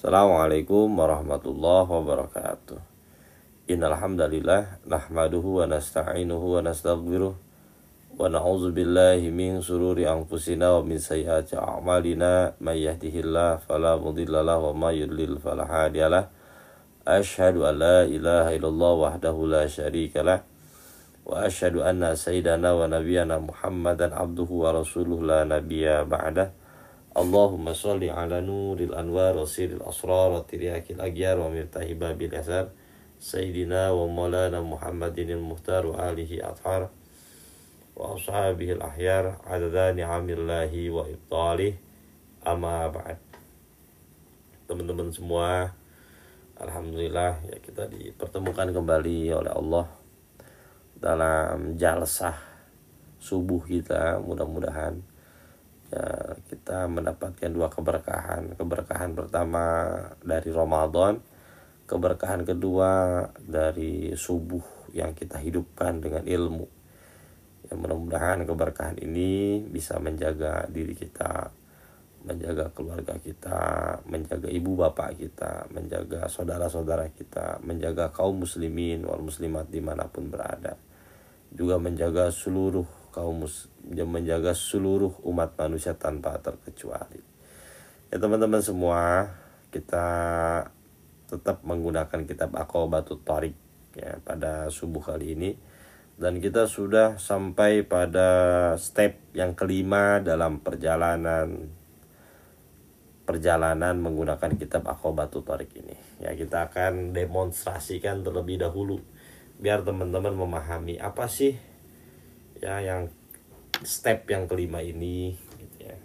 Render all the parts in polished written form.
Assalamualaikum warahmatullahi wabarakatuh. Innal hamdalillah nahmaduhu wa nasta'inuhu wa nastaghfiruh wa na'udzu billahi min shururi anfusina wa min sayyiati a'malina may yahdihillahu fala mudilla lahu wa may yudlil fala hadiyalah. Asyhadu an la ilaha illallah wahdahu la syarika lah wa asyhadu anna sayyidana wa nabiyyana Muhammadan abduhu wa rasuluhu la nabiyya ba'dah. Allahumma sholli ala nuril anwar wa siril asrar wa tiryakil agyar wa mirtahi babil asar Sayyidina wa maulana Muhammadinil muhtar wa alihi athar wa ashabihil ahyar adada ni'amillahi wa ibtalih, amma ba'd. Teman-teman semua, alhamdulillah ya, kita dipertemukan kembali oleh Allah dalam jalsah subuh kita. Mudah-mudahan ya, kita mendapatkan dua keberkahan. Keberkahan pertama dari Ramadan, keberkahan kedua dari subuh yang kita hidupkan dengan ilmu. Ya, mudah-mudahan keberkahan ini bisa menjaga diri kita, menjaga keluarga kita, menjaga ibu bapak kita, menjaga saudara-saudara kita, menjaga kaum muslimin wal muslimat dimanapun berada, juga menjaga seluruh menjaga seluruh umat manusia tanpa terkecuali. Ya teman-teman semua, kita tetap menggunakan kitab Aqobatut Thoriq ya pada subuh kali ini, dan kita sudah sampai pada step yang kelima dalam perjalanan menggunakan kitab Aqobatut Thoriq ini. Ya, kita akan demonstrasikan terlebih dahulu biar teman-teman memahami apa sih ya yang step yang kelima ini gitu ya.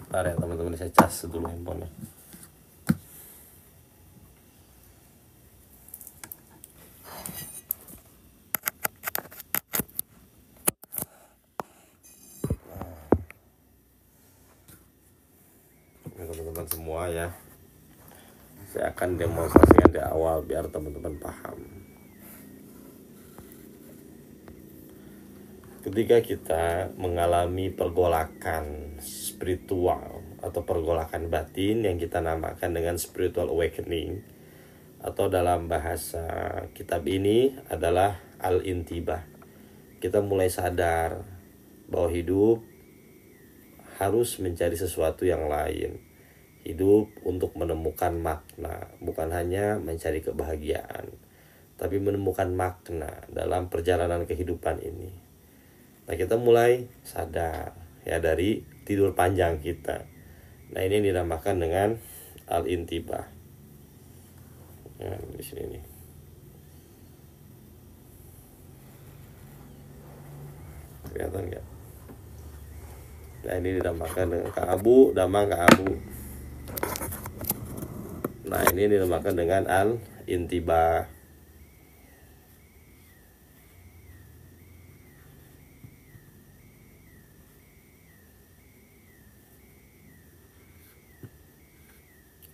Bentar ya teman-teman, saya cas dulu handphonenya. Teman-teman semua ya, saya akan demonstrasikan di awal biar teman-teman paham. Ketika kita mengalami pergolakan spiritual atau pergolakan batin yang kita namakan dengan spiritual awakening, atau dalam bahasa kitab ini adalah al-intibah, kita mulai sadar bahwa hidup harus mencari sesuatu yang lain. Hidup untuk menemukan makna, bukan hanya mencari kebahagiaan, tapi menemukan makna dalam perjalanan kehidupan ini. Nah, kita mulai sadar ya dari tidur panjang kita. Nah, ini dinamakan dengan al-intibah. Ya, di sini nih. Kelihatan nggak? Nah, ini dinamakan dengan Kak Abu, Damang Kak Abu. Nah, ini dinamakan dengan al-intibah.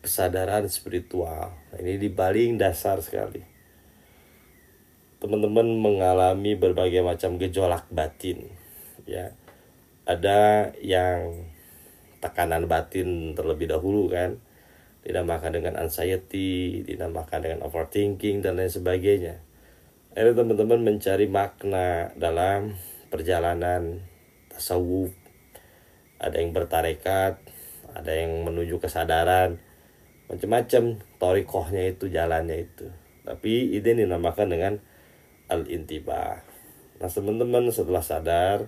Kesadaran spiritual. Ini di paling dasar sekali. Teman-teman mengalami berbagai macam gejolak batin. Ya, ada yang tekanan batin terlebih dahulu kan, dinamakan dengan anxiety, dinamakan dengan overthinking dan lain sebagainya. Ada teman-teman mencari makna dalam perjalanan tasawuf. Ada yang bertarekat, ada yang menuju kesadaran, macam-macam thoriqohnya itu, jalannya itu. Tapi ini dinamakan dengan al-intibah. Nah, teman-teman setelah sadar,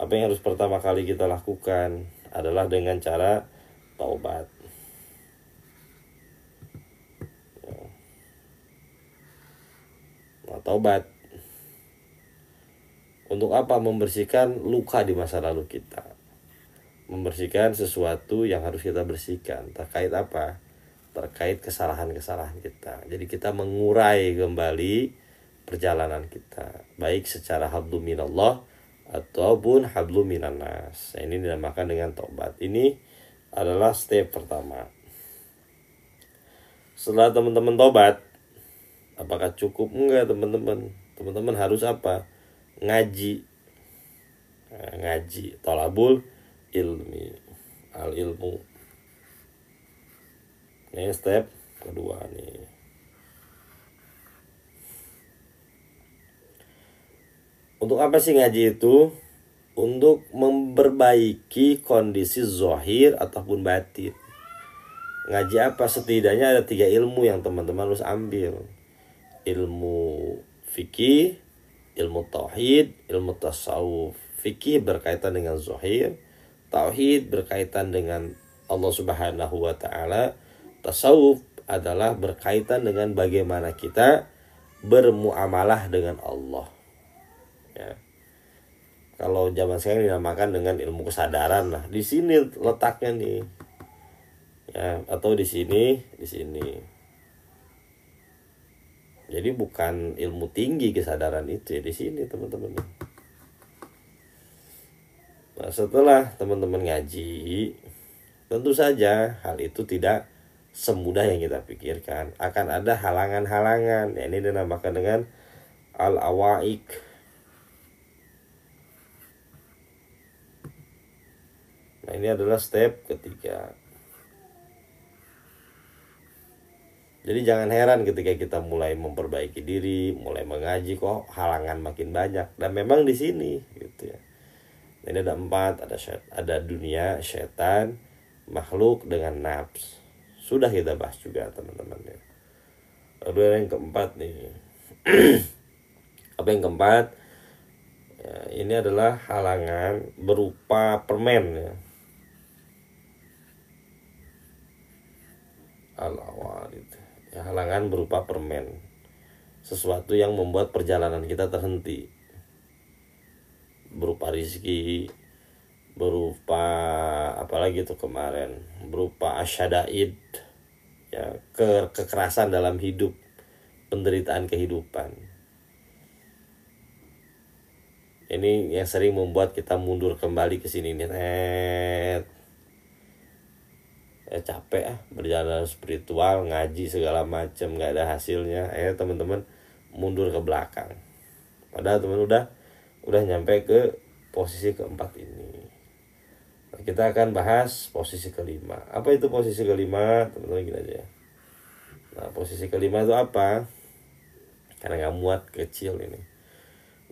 apa yang harus pertama kali kita lakukan adalah dengan cara taubat. Nah, taubat untuk apa? Membersihkan luka di masa lalu kita, membersihkan sesuatu yang harus kita bersihkan. Terkait apa? Terkait kesalahan-kesalahan kita. Jadi kita mengurai kembali perjalanan kita, baik secara hablu minallah ataupun hablu minannas. Nah, ini dinamakan dengan taubat. Ini adalah step pertama. Setelah teman-teman taubat, apakah cukup? Enggak teman-teman. Teman-teman harus apa? Ngaji. Nah, ngaji, tolabul ilmi, al ilmu. Ini step kedua nih. Untuk apa sih ngaji itu? Untuk memperbaiki kondisi zahir ataupun batin. Ngaji apa? Setidaknya ada 3 ilmu yang teman-teman harus ambil. Ilmu fikih, ilmu tauhid, ilmu tasawuf. Fikih berkaitan dengan zahir, tauhid berkaitan dengan Allah Subhanahu wa taala, tasawuf adalah berkaitan dengan bagaimana kita bermuamalah dengan Allah. Ya. Kalau zaman sekarang dinamakan dengan ilmu kesadaran lah. Di sini letaknya nih. Ya, atau di sini. Jadi bukan ilmu tinggi kesadaran itu ya, di sini teman-teman. Nah, setelah teman-teman ngaji, tentu saja hal itu tidak semudah yang kita pikirkan. Akan ada halangan-halangan. Ya, ini dinamakan dengan al-awaik. Nah, ini adalah step ketiga. Jadi jangan heran ketika kita mulai memperbaiki diri, mulai mengaji kok halangan makin banyak. Dan memang di sini gitu ya. Ini ada 4, ada dunia, setan, makhluk dengan nafs. Sudah kita bahas juga teman-teman ya. Lalu yang keempat nih. Apa yang keempat? Ya, ini adalah halangan berupa permen ya. Al-awarid. Ya, halangan berupa permen. Sesuatu yang membuat perjalanan kita terhenti. Berupa rizki, berupa apalagi itu kemarin, berupa asyadaid, ya, kekerasan dalam hidup, penderitaan kehidupan. Ini yang sering membuat kita mundur kembali ke sini nih. Capek berjalan spiritual, ngaji segala macam nggak ada hasilnya. Teman-teman mundur ke belakang. Padahal teman udah nyampe ke posisi keempat ini. Nah, kita akan bahas posisi kelima. Apa itu posisi kelima? Teman-teman gini aja. Nah, posisi kelima itu apa? Karena nggak muat, kecil ini.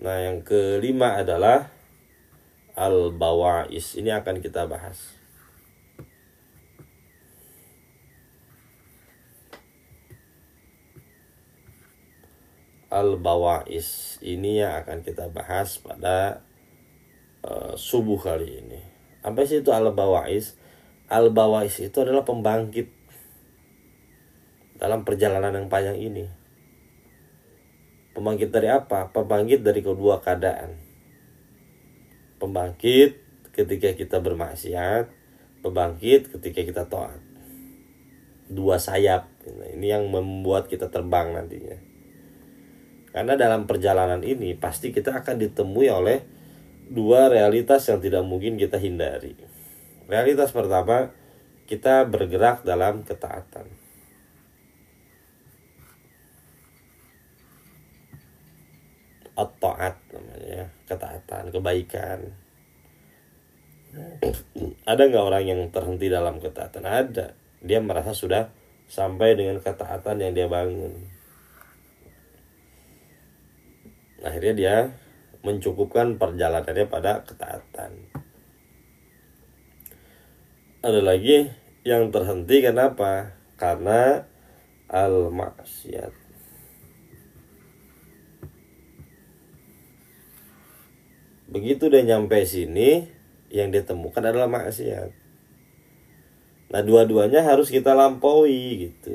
Nah, yang kelima adalah al-bawa'is. Ini akan kita bahas. Al-bawa'is ini yang akan kita bahas pada subuh kali ini. Apa sih itu al-bawa'is? Al-bawa'is itu adalah pembangkit dalam perjalanan yang panjang ini. Pembangkit dari apa? Pembangkit dari kedua keadaan. Pembangkit ketika kita bermaksiat, pembangkit ketika kita taat. Dua sayap. Ini yang membuat kita terbang nantinya. Karena dalam perjalanan ini pasti kita akan ditemui oleh dua realitas yang tidak mungkin kita hindari. Realitas pertama, kita bergerak dalam ketaatan. At-ta'at namanya, ketaatan, kebaikan. Ada nggak orang yang terhenti dalam ketaatan? Ada. Dia merasa sudah sampai dengan ketaatan yang dia bangun. Akhirnya dia mencukupkan perjalanannya pada ketaatan. Ada lagi yang terhenti kenapa? Karena al-maksiat. Begitu dia nyampe sini, yang ditemukan adalah maksiat. Nah, dua-duanya harus kita lampaui gitu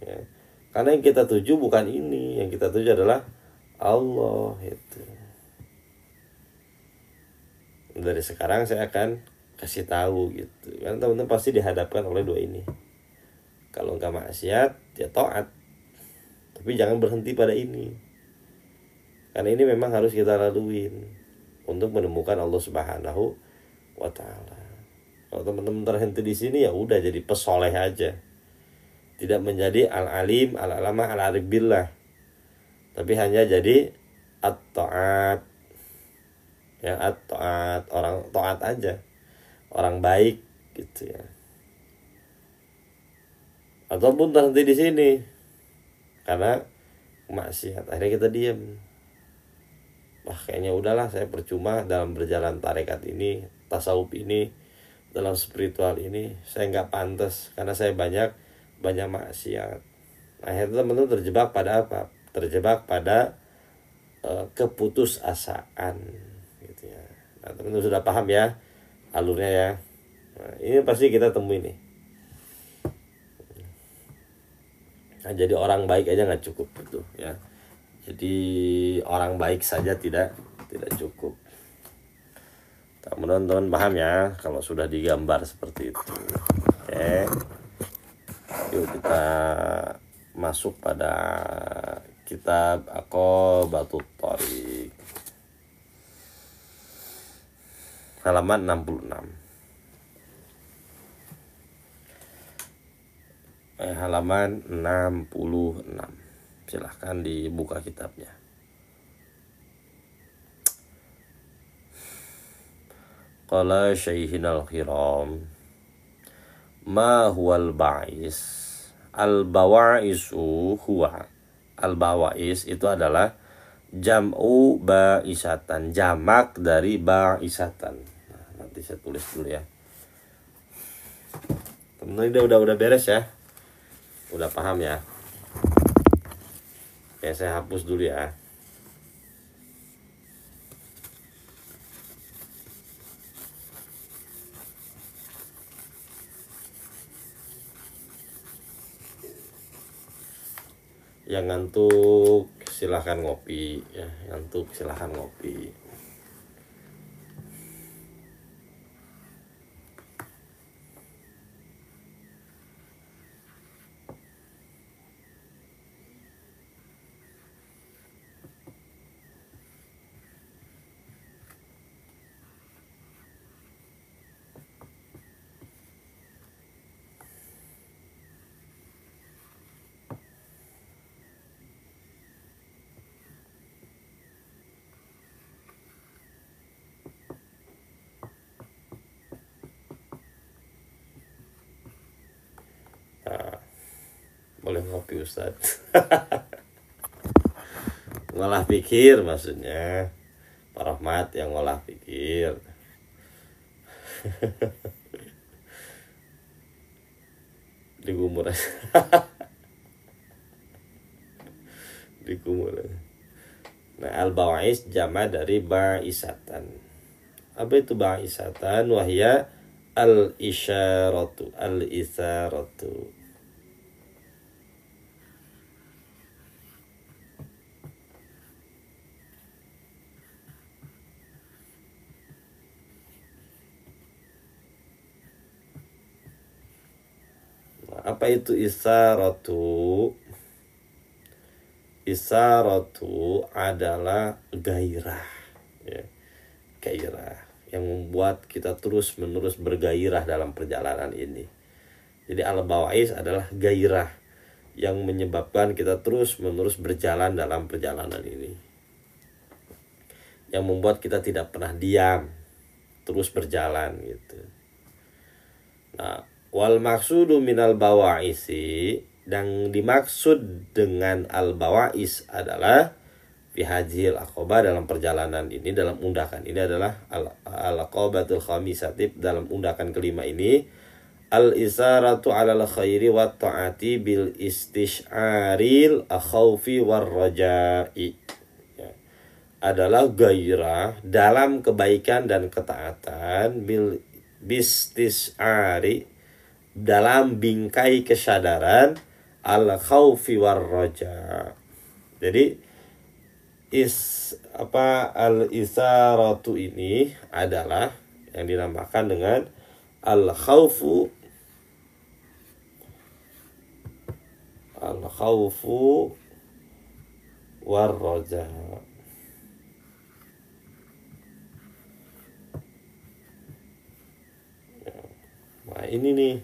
ya. Karena yang kita tuju bukan ini, yang kita tuju adalah Allah itu. Dari sekarang saya akan kasih tahu gitu. Karena teman-teman pasti dihadapkan oleh dua ini. Kalau enggak maksiat, ya taat. Tapi jangan berhenti pada ini. Karena ini memang harus kita laluin untuk menemukan Allah Subhanahu wa taala. Kalau teman-teman terhenti di sini ya udah jadi pesoleh aja. Tidak menjadi al-alim, al-alamah, al-arif billah. Tapi hanya jadi at-ta'at. ya, taat, orang taat aja, orang baik gitu ya. Ataupun terhenti di sini karena maksiat, akhirnya kita diam. Wah, kayaknya udahlah, saya percuma dalam berjalan tarekat ini, tasawuf ini, dalam spiritual ini, saya nggak pantas karena saya banyak maksiat. Akhirnya teman-teman terjebak pada apa? Terjebak pada keputusasaan gitu ya. Nah, teman-teman sudah paham ya alurnya ya. Nah, ini pasti kita temui nih. Nah, jadi orang baik aja nggak cukup gitu ya. Jadi orang baik saja tidak cukup. Teman-teman paham ya kalau sudah digambar seperti itu. Oke. Yuk kita masuk pada kitab Aqobatut Thoriq halaman 66. Halaman 66. Silahkan dibuka kitabnya. Qala syaihinal khiram, ma huwal ba'is? Al-bawa'isu huwa. Al-bawa'is itu adalah jam'u ba'isatan, jamak dari ba'isatan. Nah, nanti saya tulis dulu ya. Teman-teman udah beres ya? Udah paham ya? Oke, saya hapus dulu ya. Yang ngantuk silahkan ngopi ya, ngantuk silahkan ngopi. Boleh ngopi Ustadz. Ngolah pikir maksudnya, Pak Rahmat yang ngolah pikir. Digumur aja. Digumur aja. Nah, al-bawa'is jama dari ba'isatan. Apa itu ba'isatan? Wahya al-isyaratu, al-isaratu. Apa itu isaratu? Isaratu adalah gairah ya. Gairah yang membuat kita terus menerus bergairah dalam perjalanan ini. Jadi al-bawa'is adalah gairah yang menyebabkan kita terus menerus berjalan dalam perjalanan ini, yang membuat kita tidak pernah diam, terus berjalan gitu. Nah, wal maksudu minal bawa'isi, dan dimaksud dengan al-bawa'is adalah fi hajil aqobah, dalam perjalanan ini, dalam undakan ini adalah al-aqobatul khamisatib, dalam undakan kelima ini, al-isaratu alal khairi wa ta'ati bil istish'aril akhawfi war raja'i, ya, adalah gairah dalam kebaikan dan ketaatan, bil bistis'ari, dalam bingkai kesadaran, al khaufi war raja. Jadi al isaratu ini adalah yang dinamakan dengan al khaufu war raja. Nah, ini nih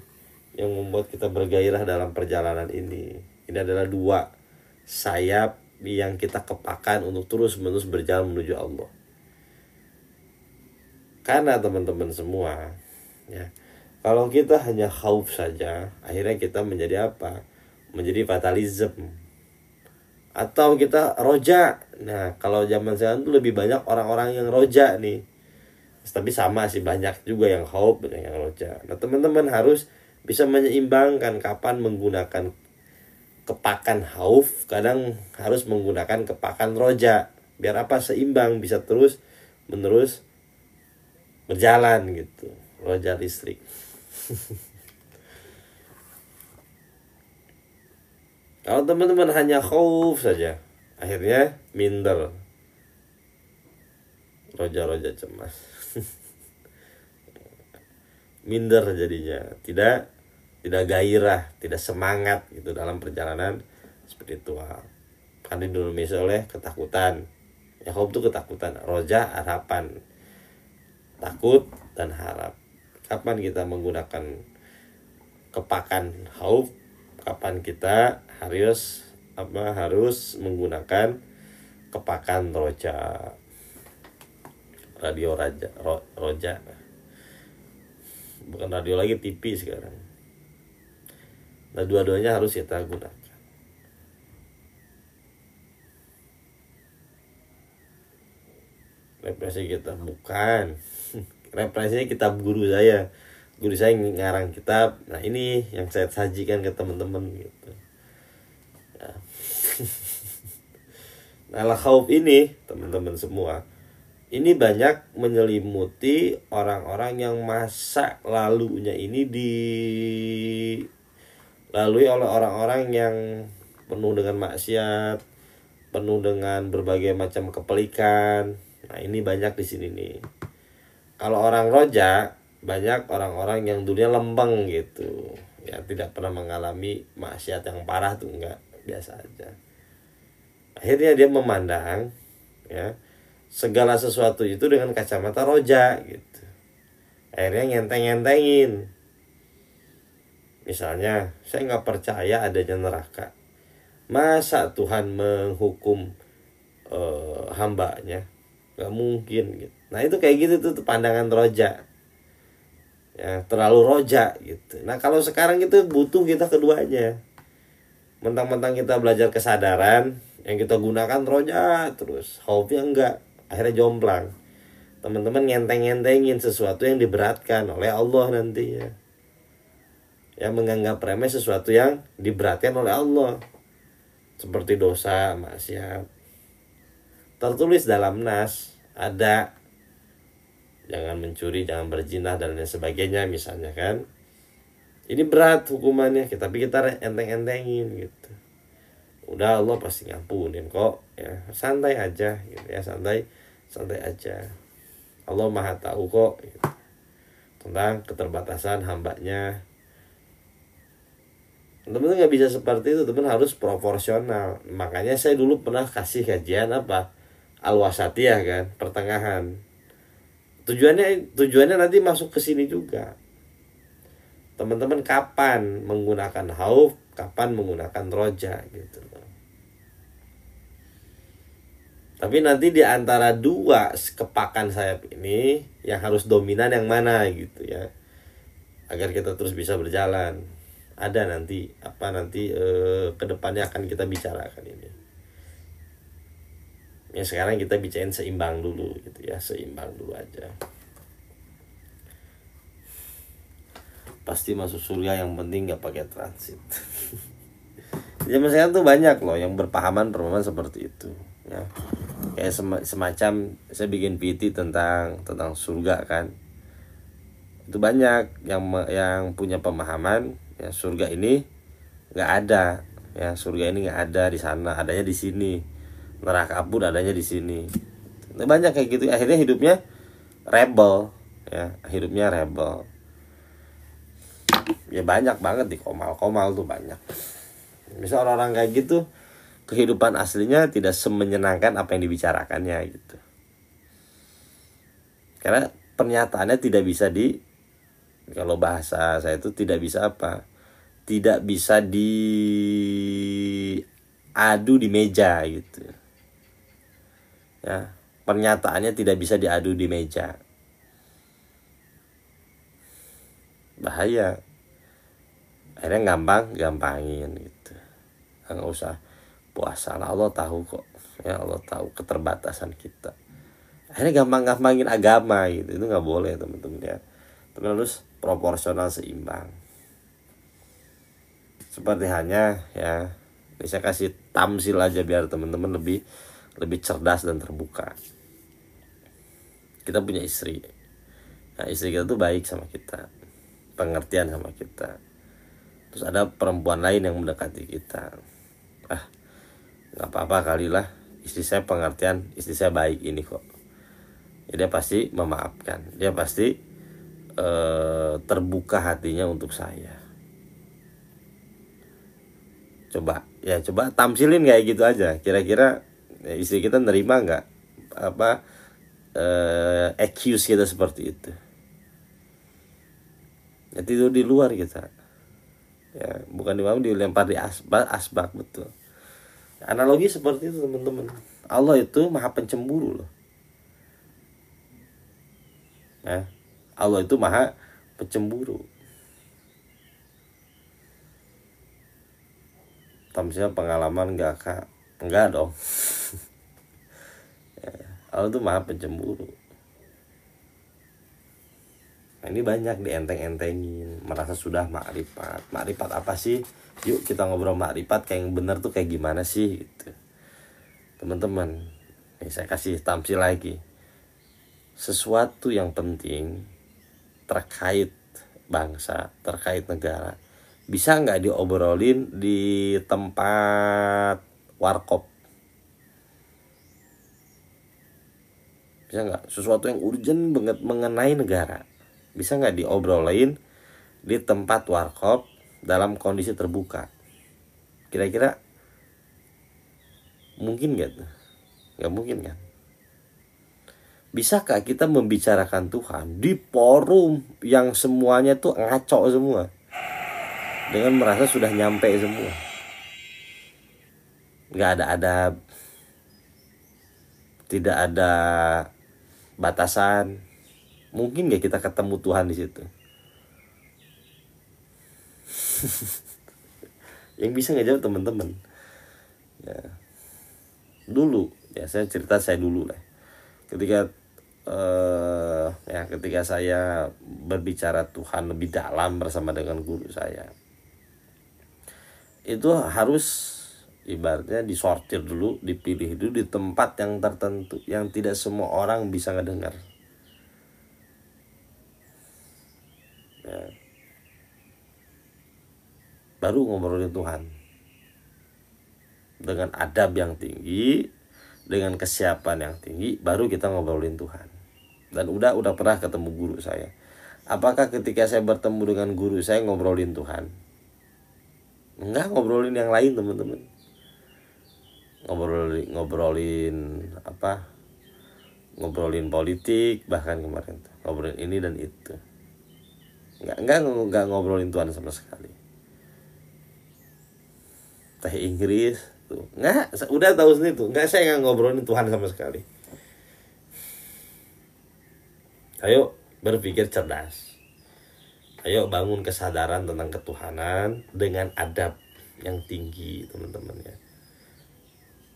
yang membuat kita bergairah dalam perjalanan ini. Ini adalah dua sayap yang kita kepakan untuk terus-menerus berjalan menuju Allah. Karena teman-teman semua, ya, kalau kita hanya khauf saja, akhirnya kita menjadi apa? Menjadi fatalism. Atau kita roja. Nah, kalau zaman sekarang tuh lebih banyak orang-orang yang roja nih. Tapi sama sih, banyak juga yang khauf, banyak yang roja. Nah, teman-teman harus bisa menyeimbangkan kapan menggunakan kepakan khauf, kadang harus menggunakan kepakan roja. Biar apa? Seimbang, bisa terus menerus berjalan gitu. Roja listrik. Kalau teman-teman hanya khauf saja, akhirnya minder. Roja-roja cemas. Minder jadinya, tidak gairah, tidak semangat gitu dalam perjalanan spiritual. Kan Indonesia oleh ketakutan. Ya, khauf itu ketakutan, roja harapan. Takut dan harap. Kapan kita menggunakan kepakan khauf? Kapan kita harus menggunakan kepakan roja, radio roja, bukan radio lagi, TV sekarang. Nah, dua-duanya harus kita gunakan. Referensi kita bukan referensinya kitab guru saya ngarang kitab. Nah, ini yang saya sajikan ke teman-teman gitu. Nah, khauf ini teman-teman semua, ini banyak menyelimuti orang-orang yang masa lalunya ini dilalui oleh orang-orang yang penuh dengan maksiat, penuh dengan berbagai macam kepelikan. Nah, ini banyak di sini nih. Kalau orang roja, banyak orang-orang yang dunia lempeng gitu, ya, tidak pernah mengalami maksiat yang parah tuh, enggak, biasa aja. Akhirnya dia memandang, ya, segala sesuatu itu dengan kacamata roja gitu. Akhirnya ngenteng-ngentengin. Misalnya, saya nggak percaya adanya neraka. Masa Tuhan menghukum hambanya? Nggak mungkin gitu. Nah, itu kayak gitu tuh pandangan roja. Ya, terlalu roja gitu. Nah, kalau sekarang itu butuh kita keduanya. Mentang-mentang kita belajar kesadaran, yang kita gunakan roja terus, khaufnya enggak, akhirnya jomplang. Teman-teman ngenteng-ngentengin sesuatu yang diberatkan oleh Allah nantinya. Ya, menganggap remeh sesuatu yang diberatkan oleh Allah, seperti dosa, maksiat. Tertulis dalam nas, ada jangan mencuri, jangan berzina dan lain sebagainya misalnya kan. Ini berat hukumannya, tapi kita enteng-entengin gitu. Udah, Allah pasti ngampunin kok, ya, santai aja gitu ya, santai aja. Allah Maha tahu kok gitu, tentang keterbatasan hambanya. Teman-teman nggak bisa seperti itu, teman harus proporsional. Makanya saya dulu pernah kasih kajian apa, al-wasatiyah kan, pertengahan. Tujuannya nanti masuk ke sini juga. Teman-teman kapan menggunakan khauf, kapan menggunakan roja gitu. Tapi nanti di antara dua kepakan sayap ini, yang harus dominan yang mana gitu ya, agar kita terus bisa berjalan. Ada nanti kedepannya akan kita bicarakan ini. Ya, sekarang kita bicarain seimbang dulu gitu ya, seimbang dulu aja. Pasti masuk surga, yang penting nggak pakai transit. Zaman sekarang tuh banyak loh yang berpahaman seperti itu ya. Kayak semacam saya bikin PT tentang surga kan. Itu banyak yang punya pemahaman ya, surga ini nggak ada ya, surga ini nggak ada di sana, adanya di sini. Neraka pun adanya di sini. Banyak kayak gitu, akhirnya hidupnya rebel ya, ya, banyak banget di komal tuh banyak. Misal orang kayak gitu, kehidupan aslinya tidak semenyenangkan apa yang dibicarakannya gitu. Karena pernyataannya tidak bisa kalau bahasa saya itu tidak bisa diadu di meja gitu. Ya, pernyataannya tidak bisa diadu di meja. bahaya. Akhirnya gampangin gitu. Nggak usah puasa lah, Allah tahu kok ya, Allah tahu keterbatasan kita. Akhirnya gampangin agama gitu. Itu nggak boleh teman-teman ya. Tapi harus proporsional, seimbang. Seperti hanya ya, ini saya kasih tamsil aja biar teman-teman lebih cerdas dan terbuka. Kita punya istri. Nah, istri kita tuh baik sama kita, pengertian sama kita. Terus ada perempuan lain yang mendekati kita. Nggak apa-apa kali lah, istri saya pengertian, istri saya baik ini kok. Ya, dia pasti memaafkan, dia pasti terbuka hatinya untuk saya. Coba tamsilin kayak gitu aja. Kira-kira istri kita nerima nggak accuse kita seperti itu? Ya, tidur di luar kita. Ya, bukan dilempar di asbak betul. Analogi seperti itu teman-teman. Allah itu maha pencemburu loh. Ya, Allah itu maha pencemburu. Tamsilnya pengalaman enggak kak? Enggak dong. Ya, Allah itu maha pencemburu. Nah, ini banyak dienteng-entengin, merasa sudah makrifat. Makrifat apa sih? Yuk kita ngobrol makrifat kayak yang benar tuh kayak gimana sih gitu. Teman-teman, nih saya kasih tamsil lagi. Sesuatu yang penting terkait bangsa, terkait negara, bisa nggak diobrolin di tempat warkop? Bisa nggak? Sesuatu yang urgent banget mengenai negara, bisa nggak diobrolin di tempat warkop dalam kondisi terbuka? Kira-kira mungkin nggak tuh? Nggak mungkin kan? Bisakah kita membicarakan Tuhan di forum yang semuanya tuh ngaco semua, dengan merasa sudah nyampe semua, nggak ada adab, tidak ada batasan? Mungkin nggak kita ketemu Tuhan di situ? Yang bisa ngejawab teman-teman. Ya. Dulu, ya saya cerita saya dulu lah. Ketika saya berbicara Tuhan lebih dalam bersama dengan guru saya, itu harus ibaratnya disortir dulu, dipilih dulu di tempat yang tertentu, yang tidak semua orang bisa ngedengar. Ya. Baru ngobrolin Tuhan dengan adab yang tinggi, dengan kesiapan yang tinggi, baru kita ngobrolin Tuhan. Dan udah pernah ketemu guru saya. Apakah ketika saya bertemu dengan guru saya ngobrolin Tuhan? Enggak, ngobrolin yang lain teman-teman. Ngobrolin politik, bahkan kemarin tuh ngobrolin ini dan itu. Enggak ngobrolin Tuhan sama sekali. Teh Inggris tuh enggak, udah tahu sendiri tuh. Enggak, saya enggak ngobrolin Tuhan sama sekali. Ayo berpikir cerdas. Ayo bangun kesadaran tentang ketuhanan dengan adab yang tinggi, teman-teman ya.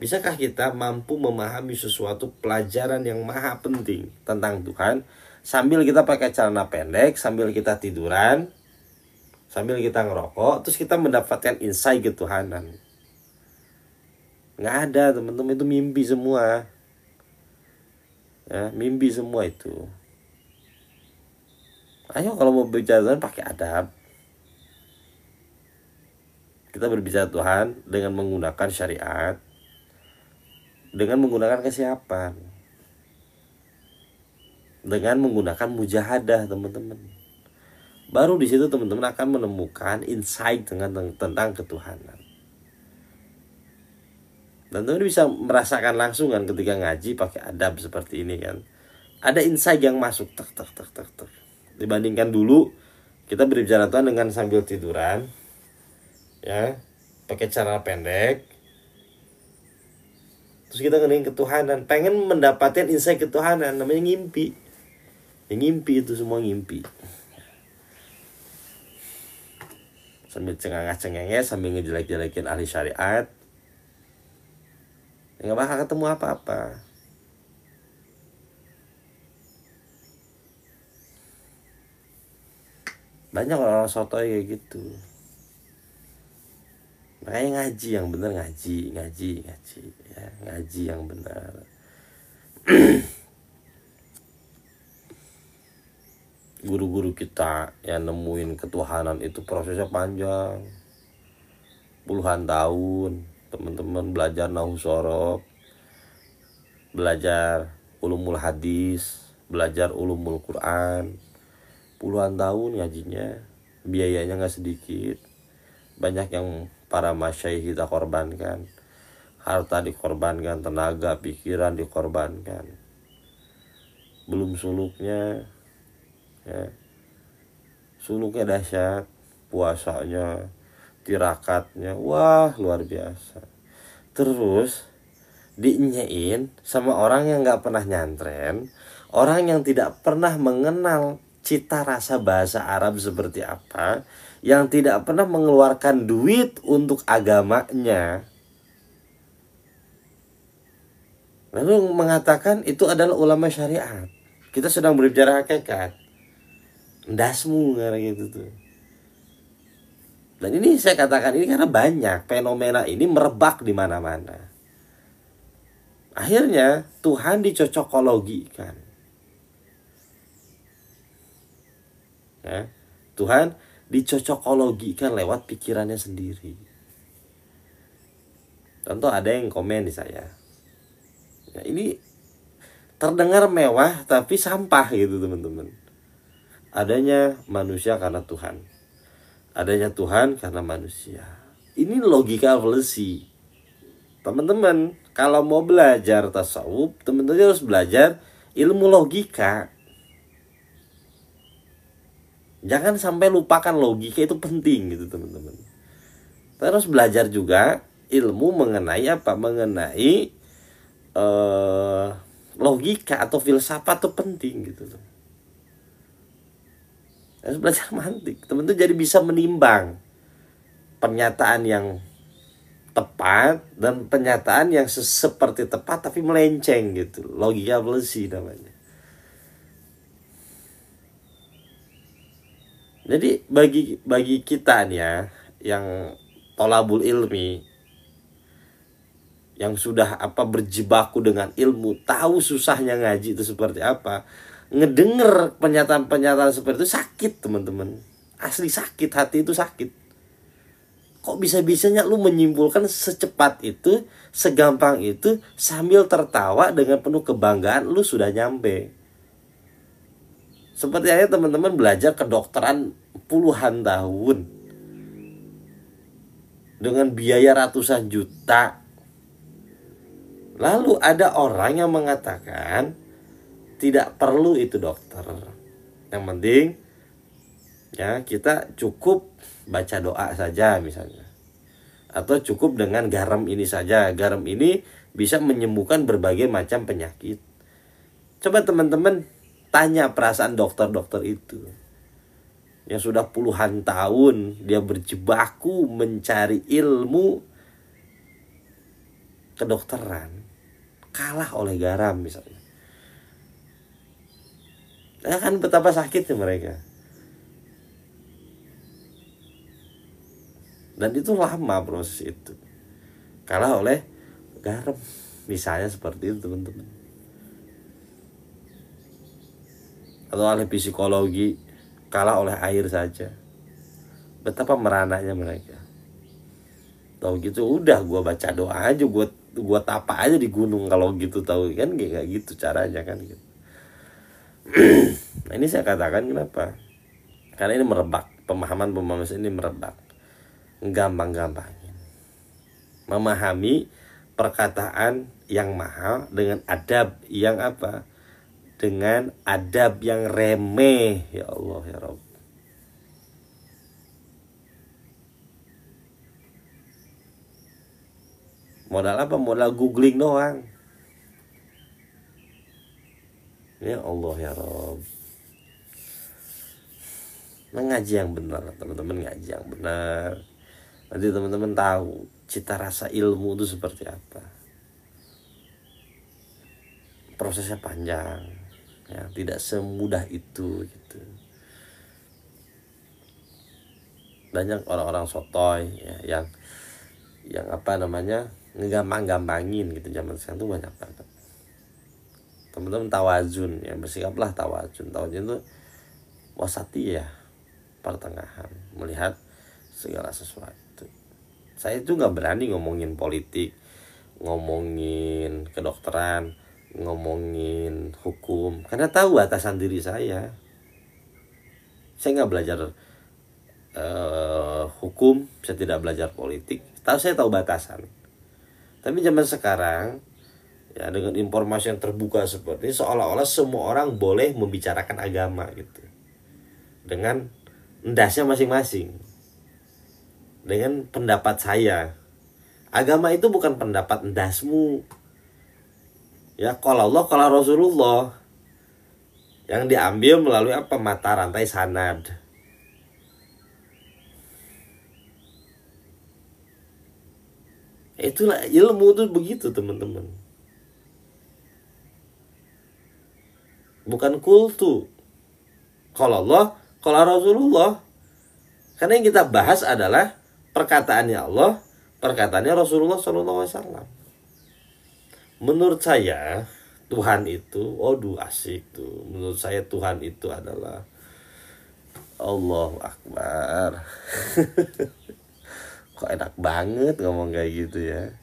Bisakah kita mampu memahami sesuatu pelajaran yang maha penting tentang Tuhan sambil kita pakai celana pendek, sambil kita tiduran, sambil kita ngerokok, terus kita mendapatkan insight ketuhanan? Nggak ada teman-teman, itu mimpi semua. Ya, mimpi semua itu. Ayo kalau mau bicara Tuhan pakai adab. Kita berbicara Tuhan dengan menggunakan syariat, dengan menggunakan kesiapan, dengan menggunakan mujahadah teman-teman. Baru di situ teman-teman akan menemukan insight tentang ketuhanan. Dan teman bisa merasakan langsung kan ketika ngaji pakai adab seperti ini kan. Ada insight yang masuk tek. Dibandingkan dulu kita berbicara Tuhan dengan sambil tiduran, ya, pakai cara pendek, terus kita ngedengerin ketuhanan, pengen mendapatkan insight ketuhanan, namanya ngimpi. Ya, ngimpi itu semua ngimpi. sambil cengengah-cengengnya, sambil ngejelek-jelekin ahli syariat, nggak bakal ketemu apa-apa. Banyak orang sotoy kayak gitu. Makanya ngaji yang benar, ngaji ya, ngaji yang benar. Guru-guru kita yang nemuin ketuhanan itu prosesnya panjang, puluhan tahun. Teman-teman belajar nahwu shorof, belajar ulumul hadis, belajar ulumul Quran, puluhan tahun ngajinya, biayanya nggak sedikit. Banyak yang para masyayikh kita korbankan, harta dikorbankan, tenaga, pikiran dikorbankan. Belum suluknya, ya. Suluknya dahsyat, puasanya, tirakatnya, wah luar biasa. Terus dinyein sama orang yang nggak pernah nyantren, orang yang tidak pernah mengenal cita rasa bahasa Arab seperti apa, yang tidak pernah mengeluarkan duit untuk agamanya, lalu mengatakan itu adalah ulama syariat. Kita sedang berbicara hakikat, ndasmu kayak gitu tuh. Dan ini saya katakan ini karena banyak fenomena ini merebak di mana-mana. Akhirnya Tuhan dicocokologikan, ya, Tuhan dicocokologikan lewat pikirannya sendiri. Tentu ada yang komen di saya, ya, ini terdengar mewah tapi sampah gitu teman-teman. Adanya manusia karena Tuhan, adanya Tuhan karena manusia. Ini logika evolusi. Teman-teman, kalau mau belajar tasawuf, teman-teman harus belajar ilmu logika. Jangan sampai lupakan logika, itu penting gitu teman-teman. Terus belajar juga ilmu mengenai apa? Mengenai logika atau filsafat itu penting gitu loh. Harus belajar mantik. Teman-teman jadi bisa menimbang pernyataan yang tepat dan pernyataan yang seperti tepat tapi melenceng gitu. Logika evolusi namanya. Jadi bagi kita nih ya, yang tolabul ilmi, yang sudah berjibaku dengan ilmu, tahu susahnya ngaji itu seperti apa, ngedenger pernyataan-pernyataan seperti itu sakit teman-teman. Asli sakit, hati itu sakit. Kok bisa-bisanya lu menyimpulkan secepat itu, segampang itu, sambil tertawa dengan penuh kebanggaan lu sudah nyampe. Seperti aja teman-teman belajar kedokteran puluhan tahun dengan biaya ratusan juta. Lalu ada orang yang mengatakan tidak perlu itu dokter. Yang penting ya kita cukup baca doa saja misalnya. Atau cukup dengan garam ini saja. Garam ini bisa menyembuhkan berbagai macam penyakit. Coba teman-teman tanya perasaan dokter-dokter itu, yang sudah puluhan tahun dia berjibaku mencari ilmu kedokteran, kalah oleh garam misalnya. Ya kan betapa sakitnya mereka. Dan itu lama proses itu. Kalah oleh garam misalnya seperti itu teman-teman. Atau oleh psikologi, kalah oleh air saja. Betapa merananya mereka. Tahu gitu udah gua baca doa aja, gua tapa aja di gunung kalau gitu, tahu kan kayak gitu caranya kan gitu. Nah, ini saya katakan kenapa? Karena ini merebak, pemahaman ini merebak. Gampang-gampangin. Memahami perkataan yang mahal dengan adab yang apa? Dengan adab yang remeh. Ya Allah ya Rabb. Modal apa? Modal googling doang. Ya Allah ya Rabb. Ngaji yang benar, teman-teman, ngaji yang benar. Nanti teman-teman tahu cita rasa ilmu itu seperti apa. Prosesnya panjang, ya, tidak semudah itu gitu. Banyak orang-orang sotoy ya, yang apa namanya, ngegampang-gampangin gitu. Zaman sekarang tuh banyak banget. Teman-teman tawazun, ya, bersikaplah tawazun. Tawazun itu wasati, ya, pertengahan, melihat segala sesuatu. Saya itu nggak berani ngomongin politik, ngomongin kedokteran, ngomongin hukum, karena tahu batasan diri saya. Saya nggak belajar hukum, saya tidak belajar politik, saya tahu batasan. Tapi zaman sekarang, ya, dengan informasi yang terbuka seperti ini, seolah-olah semua orang boleh membicarakan agama gitu, dengan endasnya masing-masing, dengan pendapat saya. Agama itu bukan pendapat endasmu, ya, kalau Allah, kalau Rasulullah, yang diambil melalui apa, mata rantai sanad. Itulah ilmu tuh begitu, teman-teman. Bukan kultu. Kalau Allah, kalau Rasulullah. Karena yang kita bahas adalah perkataannya Allah, perkataannya Rasulullah SAW. Menurut saya Tuhan itu, asik tuh. Menurut saya Tuhan itu adalah Allahu Akbar. Kok enak banget ngomong kayak gitu ya.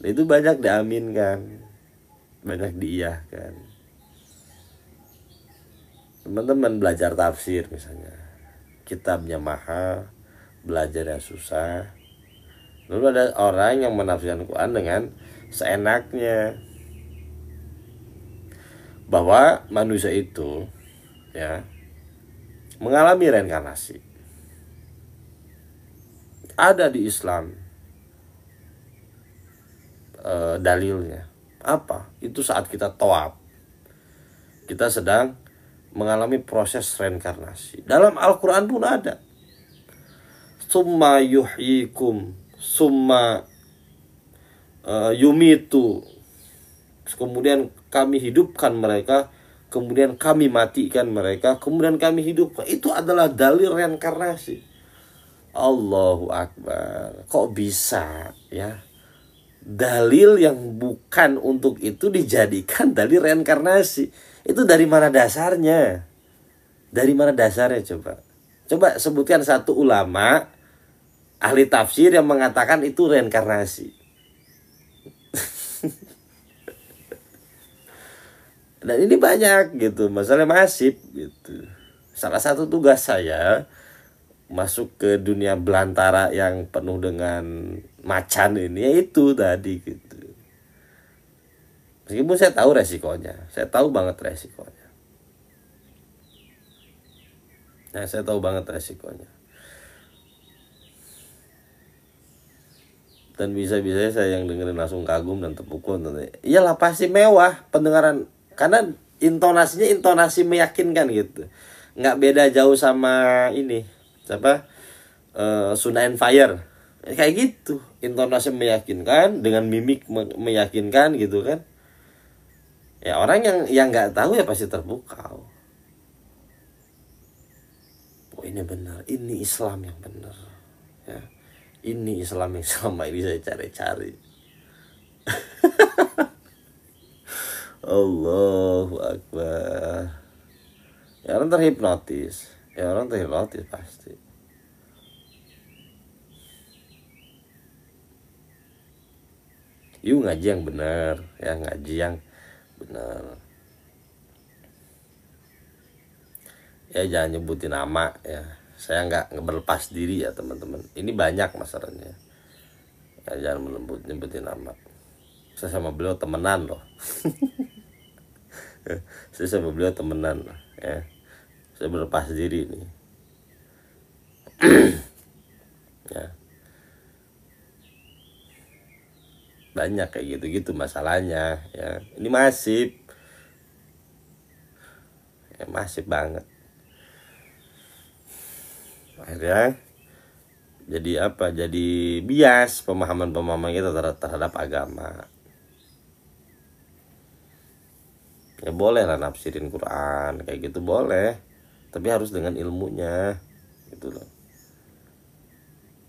Itu banyak diaminkan, banyak diiyahkan. Teman-teman belajar tafsir misalnya, kitabnya mahal, belajarnya susah. Lalu ada orang yang menafsirkan Quran dengan seenaknya, bahwa manusia itu, ya, mengalami reinkarnasi. Ada di Islam dalilnya. Apa? Itu saat kita tawaf, kita sedang mengalami proses reinkarnasi. Dalam Al-Quran pun ada. Summa yuhyikum, summa yumitu. Kemudian kami hidupkan mereka, kemudian kami matikan mereka, kemudian kami hidupkan. Itu adalah dalil reinkarnasi. Allahu Akbar. Kok bisa, ya, dalil yang bukan untuk itu dijadikan dalil reinkarnasi? Itu dari mana dasarnya? Dari mana dasarnya coba? Coba sebutkan satu ulama ahli tafsir yang mengatakan itu reinkarnasi. Dan ini banyak gitu, masalah masif gitu. Salah satu tugas saya masuk ke dunia belantara yang penuh dengan macan ini, yaitu tadi gitu. Meskipun saya tahu resikonya, saya tahu banget resikonya. Nah, saya tahu banget resikonya. Dan bisa-bisa saya yang dengerin langsung kagum dan terpukul. Iyalah, pasti mewah pendengaran, karena intonasinya intonasi meyakinkan gitu. Nggak beda jauh sama ini, siapa? Suna and Fire. Kayak gitu, intonasi meyakinkan, dengan mimik meyakinkan gitu kan. Ya, orang yang nggak tahu ya pasti terpukau. Oh, ini benar, ini Islam yang benar, ya. Ini Islam yang selama ini saya cari-cari. Allahu Akbar. Ya, orang terhipnotis. Ya, orang terhipnotis pasti. Yuk ngaji yang benar, ya, ngaji yang benar. Ya, jangan nyebutin nama, ya. Saya nggak berlepas diri ya, teman-teman. Ini banyak masalahnya. Ya, jangan nyebutin nama. Saya sama beliau temenan loh. Saya sama beliau temenan loh, ya. Saya berlepas diri nih. Ya. Banyak kayak gitu-gitu masalahnya, ya. Ini masif. Ya, masif banget. Akhirnya jadi apa? Jadi bias pemahaman-pemahaman kita terhadap agama. Ya boleh lah nafsirin Quran kayak gitu, boleh, tapi harus dengan ilmunya gitu loh.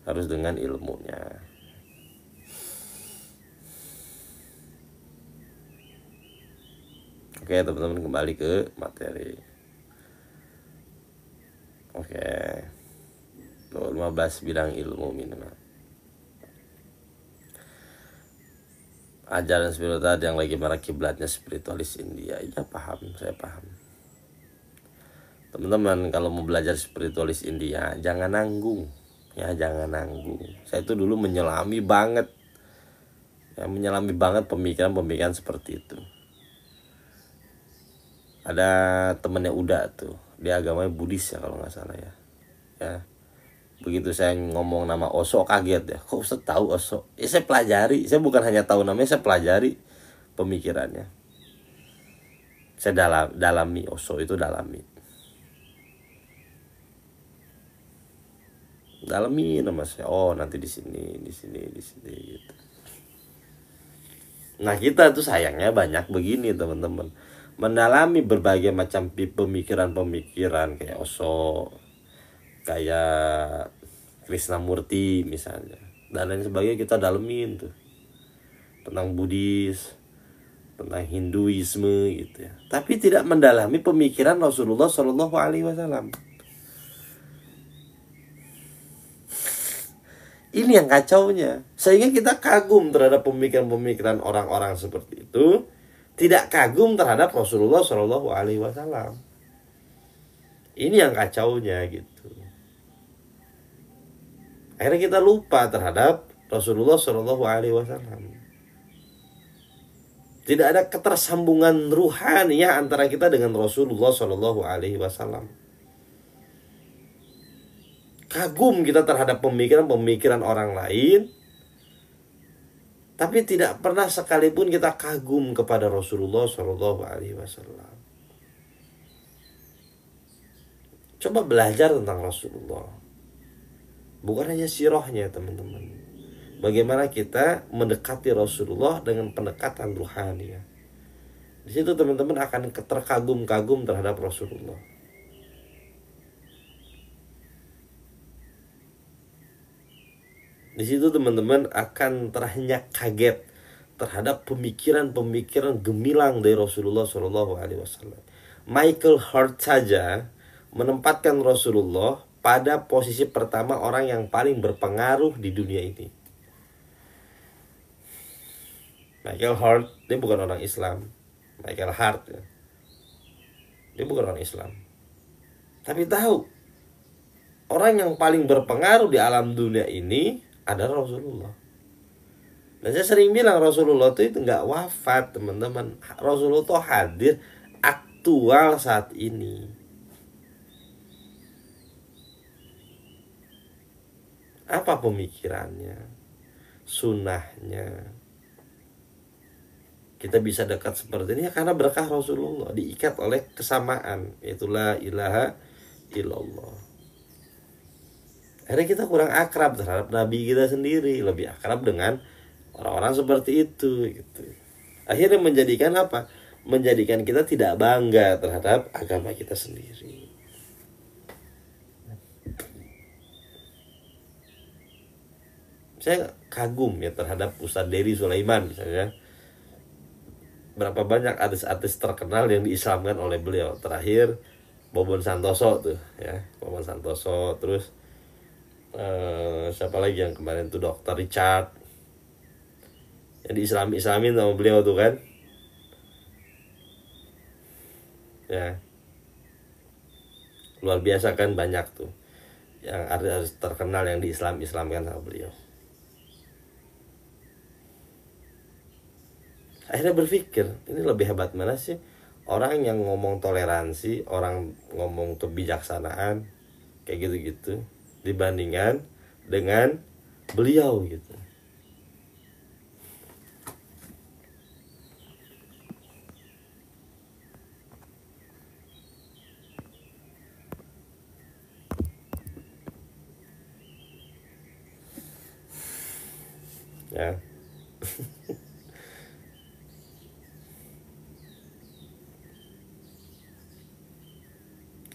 Harus dengan ilmunya. Oke teman-teman, kembali ke materi. Oke, 15 bidang ilmu minimal. Ajaran spiritual yang lagi marah kiblatnya spiritualis India. Iya paham, saya paham. Teman-teman kalau mau belajar spiritualis India jangan nanggung. Ya jangan nanggung. Saya itu dulu menyelami banget. Ya, menyelami banget pemikiran-pemikiran seperti itu. Ada temennya Uda tuh, dia agamanya Buddhis ya kalau nggak salah ya. Ya, begitu saya ngomong nama Osho kaget ya, kok Ustaz tahu Osho? Ya saya pelajari, saya bukan hanya tahu namanya, saya pelajari pemikirannya. Saya dalami Osho itu, dalami nama saya. Oh nanti di sini gitu. Nah kita tuh sayangnya banyak begini teman-teman, mendalami berbagai macam pemikiran-pemikiran kayak Osho, kayak Krishnamurti misalnya, dan lain sebagainya. Kita dalemin tuh tentang Buddhis, tentang Hinduisme gitu ya, tapi tidak mendalami pemikiran Rasulullah Shallallahu Alaihi Wasallam. Ini yang kacaunya, sehingga kita kagum terhadap pemikiran-pemikiran orang-orang seperti itu, tidak kagum terhadap Rasulullah Shallallahu Alaihi Wasallam. Ini yang kacaunya gitu. Akhirnya kita lupa terhadap Rasulullah Shallallahu Alaihi Wasallam. Tidak ada ketersambungan ruhaniah antara kita dengan Rasulullah Shallallahu Alaihi Wasallam. Kagum kita terhadap pemikiran-pemikiran orang lain, tapi tidak pernah sekalipun kita kagum kepada Rasulullah Shallallahu Alaihi Wasallam. Coba belajar tentang Rasulullah, bukan hanya sirahnya teman-teman. Bagaimana kita mendekati Rasulullah dengan pendekatan ruhani. Di situ teman-teman akan terkagum-kagum terhadap Rasulullah. Di situ teman-teman akan terhenyak kaget terhadap pemikiran-pemikiran gemilang dari Rasulullah Shallallahu Alaihi Wasallam. Michael Hart saja menempatkan Rasulullah pada posisi pertama orang yang paling berpengaruh di dunia ini. Michael Hart, dia bukan orang Islam. Michael Hart ya. Dia bukan orang Islam, tapi tahu orang yang paling berpengaruh di alam dunia ini adalah Rasulullah. Dan saya sering bilang Rasulullah itu nggak wafat teman-teman. Rasulullah itu hadir aktual saat ini. Apa pemikirannya, sunnahnya, kita bisa dekat seperti ini ya karena berkah Rasulullah, diikat oleh kesamaan, yaitu la ilaha illallah. Akhirnya kita kurang akrab terhadap Nabi kita sendiri, lebih akrab dengan orang-orang seperti itu gitu. Akhirnya menjadikan apa? Menjadikan kita tidak bangga terhadap agama kita sendiri. Saya kagum ya terhadap Ustadz Dery Sulaiman misalnya. Berapa banyak artis-artis terkenal yang diislamkan oleh beliau. Terakhir Bobon Santoso tuh ya, Bobon Santoso, terus siapa lagi yang kemarin tuh Dr. Richard yang diislamin sama beliau tuh kan ya, luar biasa kan, banyak tuh yang artis terkenal yang diislamkan sama beliau. Akhirnya berpikir, ini lebih hebat mana sih orang yang ngomong toleransi, orang ngomong kebijaksanaan kayak gitu-gitu dibandingkan dengan beliau gitu. ya.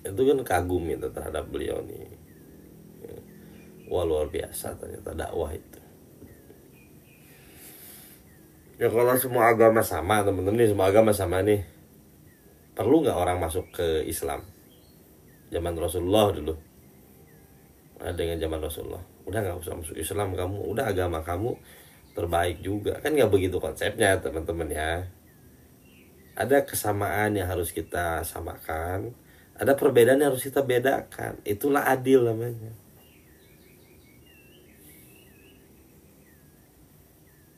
Itu kan kagum itu terhadap beliau nih. Wah, luar biasa ternyata dakwah itu. Ya kalau semua agama sama temen-temen nih, semua agama sama nih, perlu nggak orang masuk ke Islam? Zaman Rasulullah dulu, dengan zaman Rasulullah, udah nggak usah masuk Islam kamu, udah agama kamu terbaik juga, kan nggak begitu konsepnya teman-teman ya. Ada kesamaan yang harus kita samakan, ada perbedaan yang harus kita bedakan, itulah adil namanya.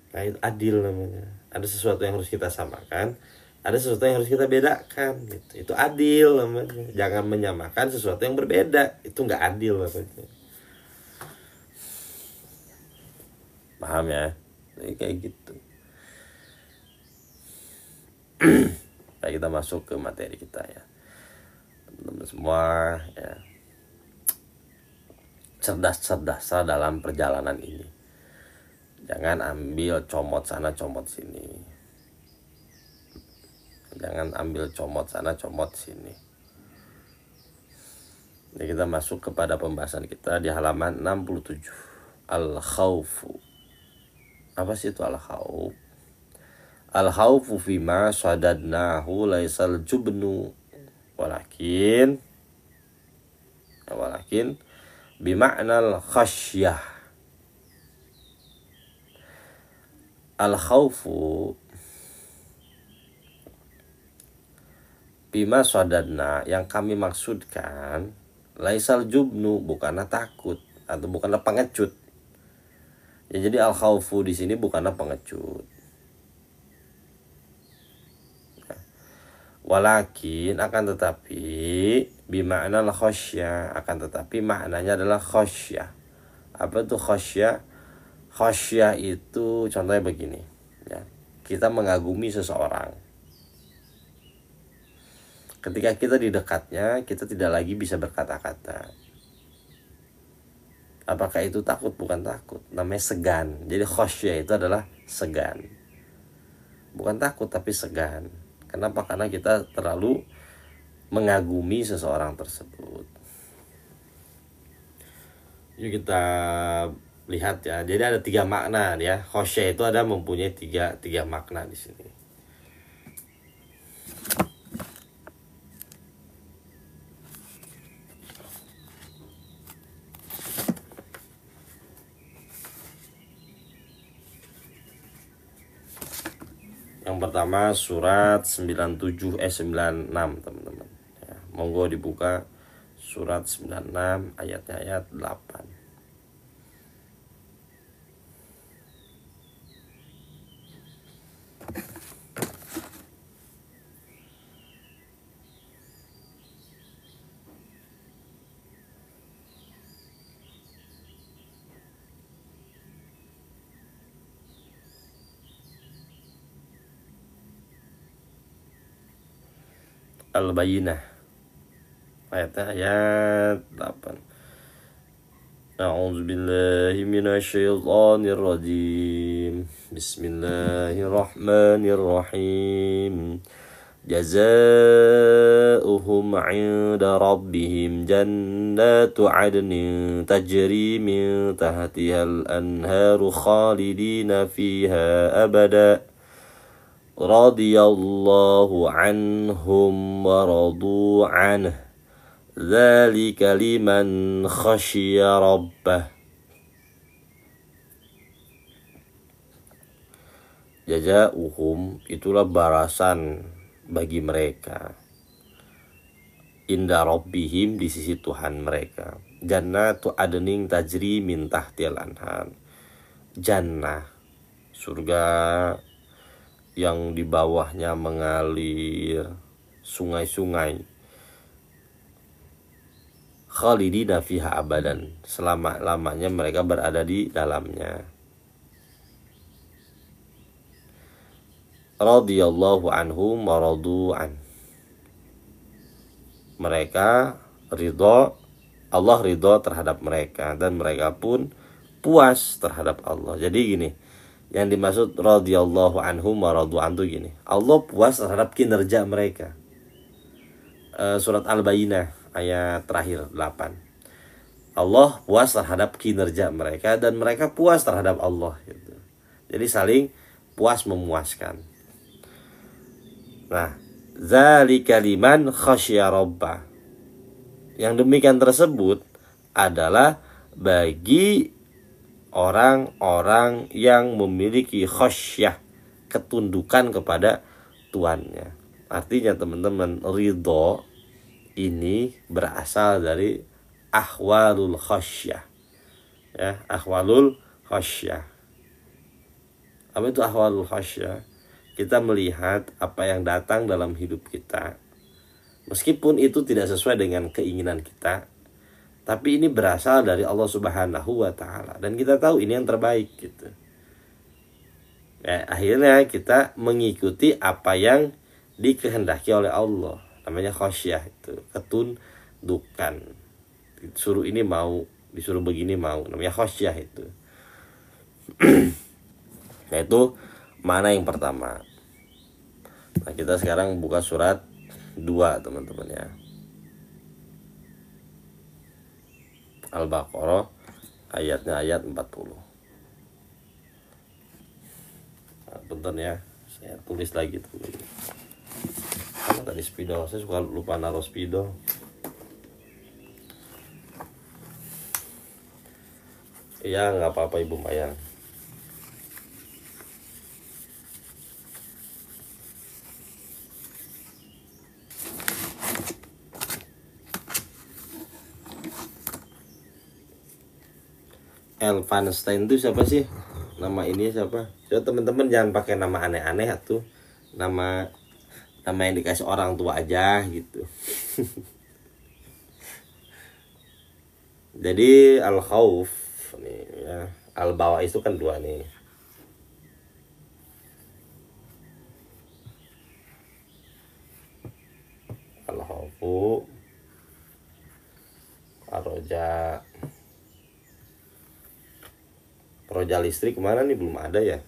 Nah, itu adil namanya. Ada sesuatu yang harus kita samakan, ada sesuatu yang harus kita bedakan gitu. Itu adil namanya. Jangan menyamakan sesuatu yang berbeda, itu nggak adil namanya. Paham ya? Jadi kayak gitu. Nah, kita masuk ke materi kita ya, teman-teman semua ya. Cerdas-cerdaslah dalam perjalanan ini. Jangan ambil comot sana comot sini. Jangan ambil comot sana comot sini. Jadi kita masuk kepada pembahasan kita di halaman 67. Al-khawfu. Apa sih itu al-khawf? Al-khawfu fima sadadnahu laisal jubnu walakin bima'nal khasyah. Al-khawfu bima sadadna, yang kami maksudkan laisal jubnu, bukanlah takut atau bukanlah pengecut. Ya, jadi al-khawfu di sini bukanlah pengecut. Walakin, akan tetapi, bima'na al-khasyah, akan tetapi maknanya adalah khasyah. Apa itu khasyah? Khasyah itu contohnya begini ya. Kita mengagumi seseorang. Ketika kita di dekatnya, kita tidak lagi bisa berkata-kata. Apakah itu takut? Bukan takut, namanya segan. Jadi khasyah itu adalah segan. Bukan takut tapi segan. Kenapa? Karena kita terlalu mengagumi seseorang tersebut. Yuk kita lihat ya. Jadi ada 3 makna ya. Khasyah itu ada mempunyai tiga makna di sini. Yang pertama surat 96 teman-teman ya, monggo dibuka surat 96 ayatnya ayat 8. Al-Bayyinah ayat 8. A'udzu billahi minasyaitonir rajim. Bismillahirrahmanirrahim. Jazaohum 'inda rabbihim jannatu 'adnin tajri min tahtihal anharu khalidina fiha abada. Radiyallahu anhum wa radu anhu. Dzalika liman khasyiya rabbah. Jazaa'uhum, itulah balasan bagi mereka. Inda rabbihim, di sisi Tuhan mereka. Jannatu adnin tajri min tahtil anhar. Jannah, surga yang di bawahnya mengalir sungai-sungai. Khalidina fiha abadan, selama-lamanya mereka berada di dalamnya. Radiyallahu anhum wa radu an. Mereka ridho, Allah ridho terhadap mereka dan mereka pun puas terhadap Allah. Jadi gini, Yang dimaksud radhiyallahu anhum wa radu anhu gini. Allah puas terhadap kinerja mereka. Surat Al-Bayyinah ayat terakhir 8. Allah puas terhadap kinerja mereka dan mereka puas terhadap Allah gitu. Jadi saling puas memuaskan. Nah, zalika liman khasyya rabbah. Yang demikian tersebut adalah bagi orang-orang yang memiliki khasyah, ketundukan kepada Tuannya. Artinya teman-teman, ridho ini berasal dari ahwalul khasyah. Ya, ahwalul khasyah. Apa itu ahwalul khasyah? Kita melihat apa yang datang dalam hidup kita, meskipun itu tidak sesuai dengan keinginan kita, tapi ini berasal dari Allah Subhanahu wa Ta'ala, dan kita tahu ini yang terbaik gitu. Ya, akhirnya kita mengikuti apa yang dikehendaki oleh Allah. Namanya khasyah, itu ketundukan. Disuruh ini mau, disuruh begini mau, namanya khasyah itu. Nah, itu mana yang pertama. Nah, kita sekarang buka surat 2 teman-teman ya. Al-Baqarah ayatnya ayat 40. Nah, bentar ya, saya tulis lagi tuh. Karena tadi spidol, saya suka lupa naruh spidol. Iya, nggak apa-apa Ibu Mayang. Elvanstein itu siapa sih? Nama ini siapa? Coba teman-teman jangan pakai nama aneh-aneh tuh. Nama yang dikasih orang tua aja gitu. Jadi al-khauf nih ya. Al-bawa itu kan 2 nih. Al-khaufu, ar-roja. Proja listrik kemana nih, belum ada ya.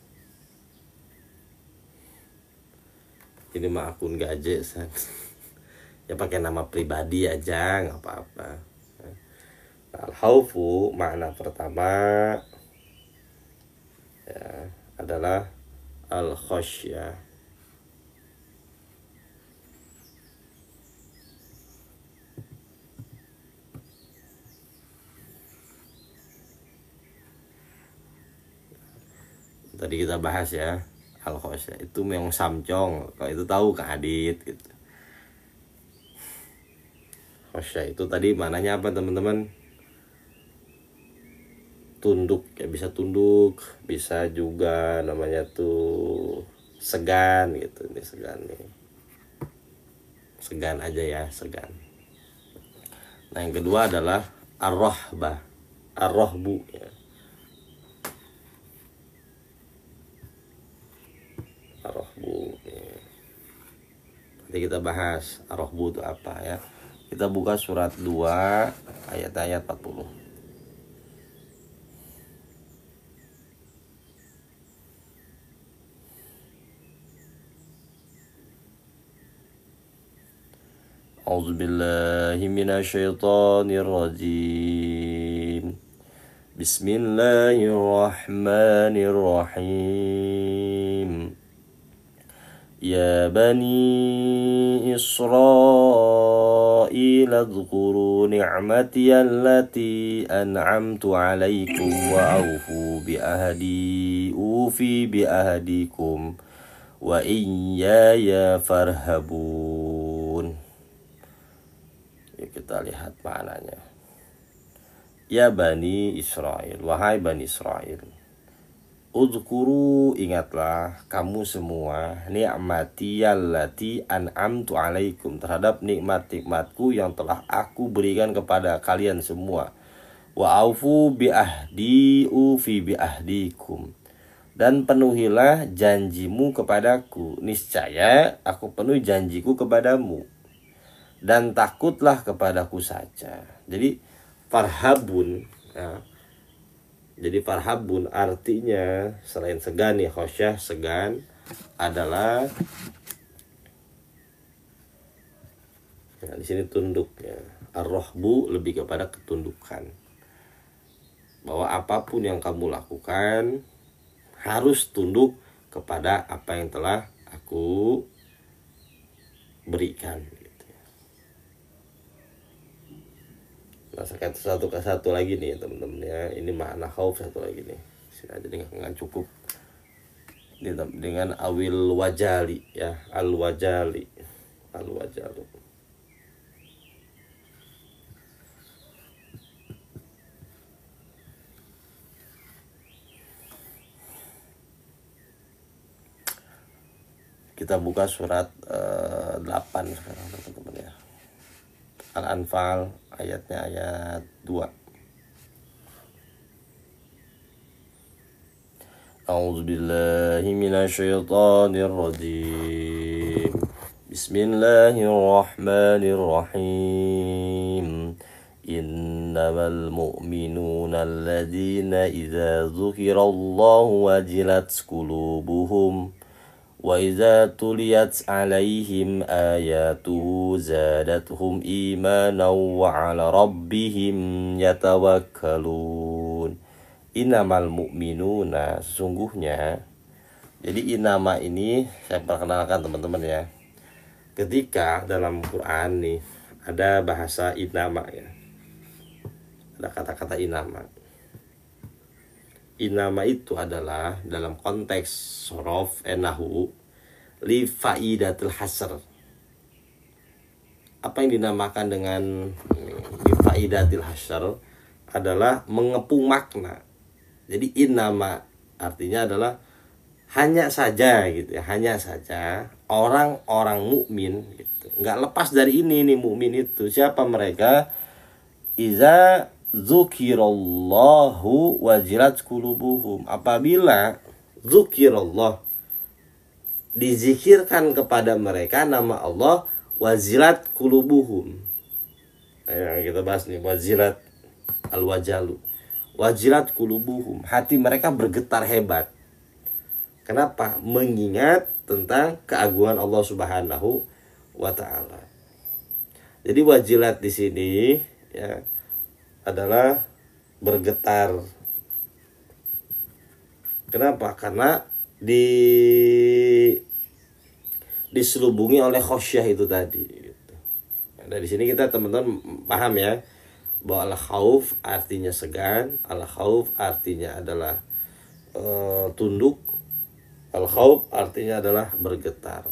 Ini mah akun gaje ya pakai nama pribadi aja nggak apa-apa. Al-khaufu makna pertama ya adalah al-khasyah. Tadi kita bahas ya, al-khasyah itu memang samcong. Kalau itu tahu Kak Adit gitu. Khasyah itu tadi mananya apa teman-teman? Tunduk ya, bisa tunduk, bisa juga namanya tuh segan gitu. Ini segan nih. Segan aja ya, segan. Nah, yang kedua adalah ar-rahbah. Ar-rahbu ya. Ar-rahbu. Nanti kita bahas ar-rahbu itu apa ya. Kita buka surat 2 ayat-ayat 40. A'udzu billahi minasyaitonir rajim. Bismillahirrahmanirrahim. Ya bani Israil adhkuru ni'mati allati an'amtu 'alaikum wa awfu bi ahdi ufi bi ahdikum wa iyaya farhabun. Yuk kita lihat maknanya. Ya bani Israil, wahai bani Israil, Udhkuru, ingatlah kamu semua ni'mati allati an'amtu alaikum, terhadap nikmat-nikmatku yang telah aku berikan kepada kalian semua. Wa aufu bi ahdi ufi bi ahdikum, dan penuhilah janjimu kepadaku, niscaya aku penuhi janjiku kepadamu, dan takutlah kepadaku saja. Jadi farhabun ya, Jadi farhabun artinya selain segan ya, khosyah segan adalah nah, di sini tunduk ya. Ar-rahbu lebih kepada ketundukan. Bahwa apapun yang kamu lakukan harus tunduk kepada apa yang telah aku berikan gitu. Nah, satu lagi nih teman-teman ya. Ini makna khauf satu lagi nih. Sini aja dengan cukup dengan awil wajali ya, al wajalu. Kita buka surat 8 sekarang teman-teman ya. Al-Anfal ayatnya ayat 2. A'udzubillahi minasyaitonirrajim. Bismillahirrahmanirrahim. Innamal mu'minuna alladzina idza dzukirallahu wajilat qulubuhum wa idza tuliyat 'alaihim ayatuhu zadatuhum imanan wa 'ala rabbihim yatawakkalun. Innamal mu'minuna, sesungguhnya. Jadi inama ini saya perkenalkan teman-teman ya. Ketika dalam Quran nih ada bahasa inama ya. Ada kata-kata inama. Inama itu adalah dalam konteks sorof nahu li faidatul hasr. Apa yang dinamakan dengan li faidatul hasr adalah mengepung makna. Jadi inama artinya adalah hanya saja gitu ya, hanya saja orang-orang mukmin gitu. Nggak lepas dari ini nih mukmin itu. Siapa mereka? Iza dzukirallahu wajilat qulubuhum. Apabila dzukirallah dizikirkan kepada mereka nama Allah, wajilat qulubuhum. Nah, kita bahas nih wajilat al-wajalu. Wajilat qulubuhum, hati mereka bergetar hebat. Kenapa? Mengingat tentang keagungan Allah Subhanahu wa taala. Jadi wajilat di sini ya adalah bergetar. Kenapa? Karena diselubungi oleh khosyah itu tadi gitu. Nah, dari sini kita teman-teman paham ya bahwa al-khauf artinya segan, al-khauf artinya adalah tunduk, al-khauf artinya adalah bergetar.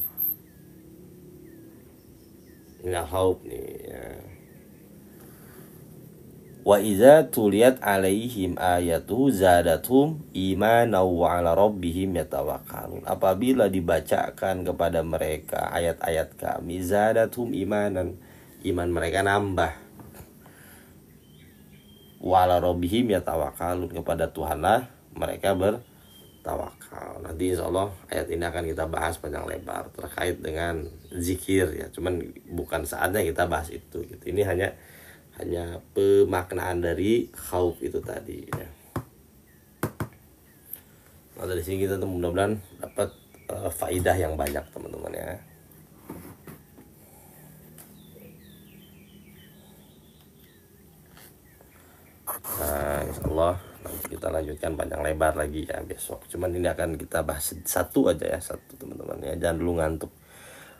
Ini al-khauf nih ya. Wa idza tuliyat alaihim ayatu zadatuhum imanan wa ala rabbihim yatawakkalun. Apabila dibacakan kepada mereka ayat-ayat kami, zadatuhum imanan, iman mereka nambah. Wa ala rabbihim yatawakkalun, kepada Tuhanlah mereka bertawakal. Nanti insyaallah ayat ini akan kita bahas panjang lebar terkait dengan zikir ya. Cuman bukan saatnya kita bahas itu gitu. Ini hanya pemaknaan dari khauf itu tadi ya. Nah, dari sini kita mudah-mudahan dapat faidah yang banyak teman-teman ya. Nah, insyaallah nanti kita lanjutkan panjang lebar lagi ya besok. Cuman ini akan kita bahas satu aja ya, satu teman-teman ya. Jangan dulu ngantuk.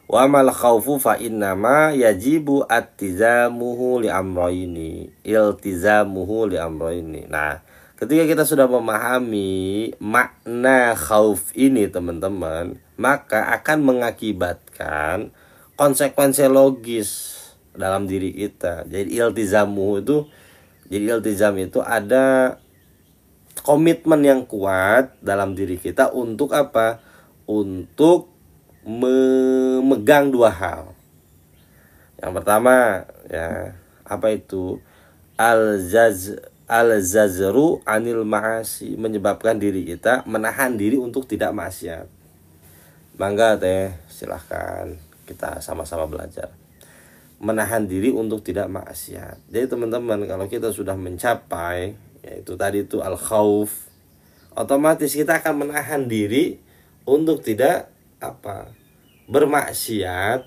Wa mal khaufu fa innama yajibu attizamuhu li amrayni. Iltizamuhu li amrayni. Nah, ketika kita sudah memahami makna khauf ini teman-teman, maka akan mengakibatkan konsekuensi logis dalam diri kita. Jadi iltizamuhu itu, jadi iltizam itu ada komitmen yang kuat dalam diri kita untuk apa? Untuk memegang dua hal. Yang pertama ya, apa itu? Al-zazru anil ma'asi, menyebabkan diri kita menahan diri untuk tidak maksiat. Mangga teh, silahkan kita sama-sama belajar. Menahan diri untuk tidak maksiat. Jadi teman-teman, kalau kita sudah mencapai yaitu tadi itu al-khauf, otomatis kita akan menahan diri untuk tidak bermaksiat,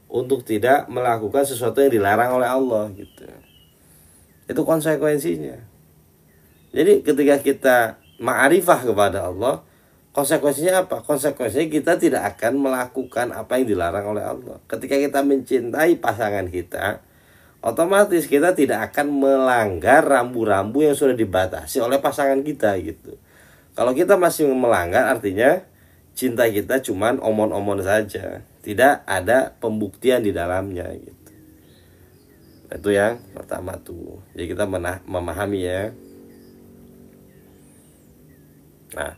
untuk tidak melakukan sesuatu yang dilarang oleh Allah gitu. Itu konsekuensinya. Jadi ketika kita ma'rifah kepada Allah, konsekuensinya apa? Konsekuensinya kita tidak akan melakukan apa yang dilarang oleh Allah. Ketika kita mencintai pasangan kita, otomatis kita tidak akan melanggar rambu-rambu yang sudah dibatasi oleh pasangan kita gitu. Kalau kita masih melanggar, artinya cinta kita cuman omon-omon saja, tidak ada pembuktian di dalamnya gitu. Itu yang pertama tuh. Jadi kita memahami ya. Nah,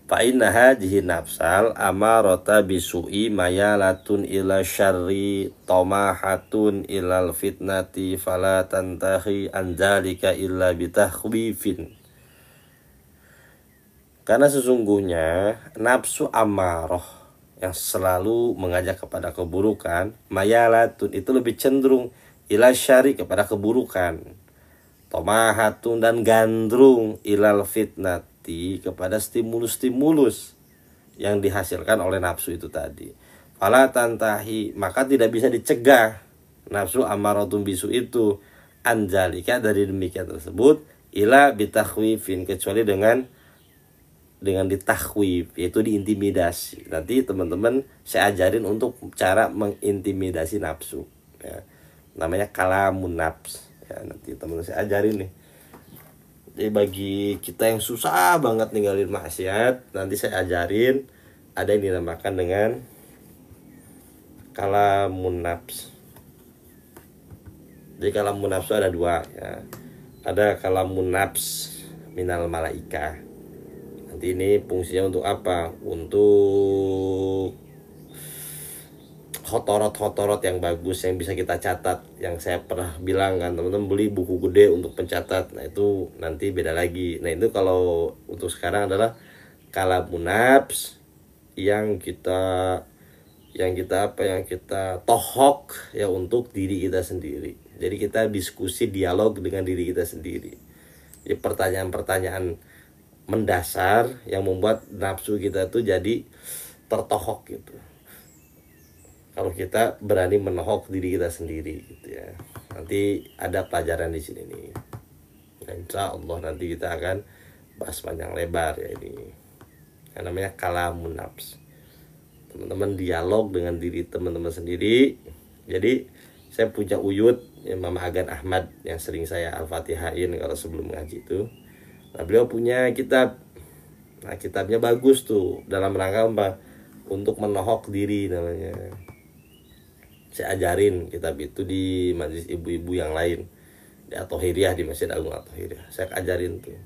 fa inna hadhihi nafsal amarata bisu'i mayalatun ila syarri tamahatun ilal fitnati fala tantahi an dzalika illa bitahwifin. Karena sesungguhnya nafsu amarah yang selalu mengajak kepada keburukan, mayalatun itu lebih cenderung ila syari kepada keburukan, tomahatun dan gandrung ilal fitnati kepada stimulus-stimulus yang dihasilkan oleh nafsu itu tadi. Fala tantahi, maka tidak bisa dicegah nafsu amaratun bisu itu anjalika dari demikian tersebut ila bitakhwifin, kecuali dengan ditakhwif, yaitu diintimidasi. Nanti teman-teman saya ajarin untuk cara mengintimidasi nafsu ya. Namanya kalamun nafs ya, nanti teman-teman saya ajarin nih. Jadi bagi kita yang susah banget ninggalin maksiat, nanti saya ajarin ada yang dinamakan dengan kalamun nafs. Jadi kalamun nafs ada dua ya. Ada kalamun nafs minal malaika. Nanti ini fungsinya untuk apa? Untuk khotorot yang bagus yang bisa kita catat, yang saya pernah bilang kan, teman-teman beli buku gede untuk pencatat. Nah itu nanti beda lagi. Nah itu kalau untuk sekarang adalah kalamun nafs yang kita tohok ya untuk diri kita sendiri. Jadi kita diskusi, dialog dengan diri kita sendiri. Jadi pertanyaan-pertanyaan mendasar yang membuat nafsu kita tuh jadi tertohok gitu. Kalau kita berani menohok diri kita sendiri gitu ya. Nanti ada pelajaran di sini nih. Insya Allah nanti kita akan bahas panjang lebar ya ini. Yang namanya kalamun nafs. Teman-teman dialog dengan diri teman-teman sendiri. Jadi saya punya uyut ya, Mama Agan Ahmad yang sering saya al-fatihain kalau sebelum ngaji itu. Nah beliau punya kitab. Nah kitabnya bagus tuh, dalam rangka apa? Untuk menohok diri namanya. Saya ajarin kitab itu di majelis ibu-ibu yang lain, di At-Tahiriyah, di Masjid Agung At-Tahiriyah. Saya ajarin tuh.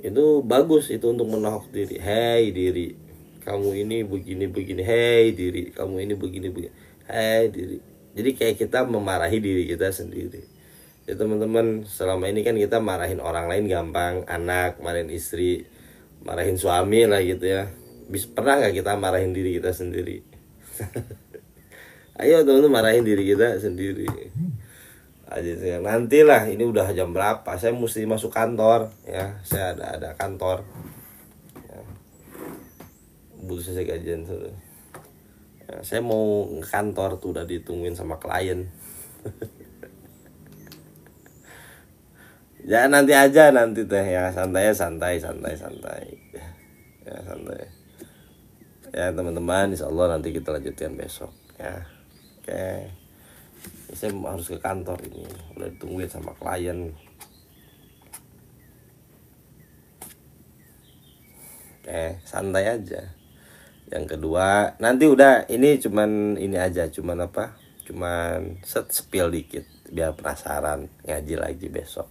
Itu bagus itu untuk menohok diri. Hei diri, kamu ini begini-begini. Hei diri, kamu ini begini-begini. Hei diri. Jadi kayak kita memarahi diri kita sendiri. Ya teman-teman, selama ini kan kita marahin orang lain gampang, anak, marahin istri, marahin suami lah gitu ya. Pernah nggak kita marahin diri kita sendiri? Ayo teman-teman marahin diri kita sendiri. Nantilah ini udah jam berapa? Saya mesti masuk kantor ya. Saya ada kantor. Ya. Butuh selesai kajian sudah. Ya, saya mau ke kantor tuh udah ditungguin sama klien. Ya nanti aja nanti teh ya, santai. Ya santai. Ya teman-teman, insya Allah nanti kita lanjutkan besok ya. Oke. Saya harus ke kantor ini, udah ditungguin sama klien. Oke, santai aja. Yang kedua, nanti udah ini cuman ini aja, cuman spill dikit biar penasaran, ngaji lagi besok.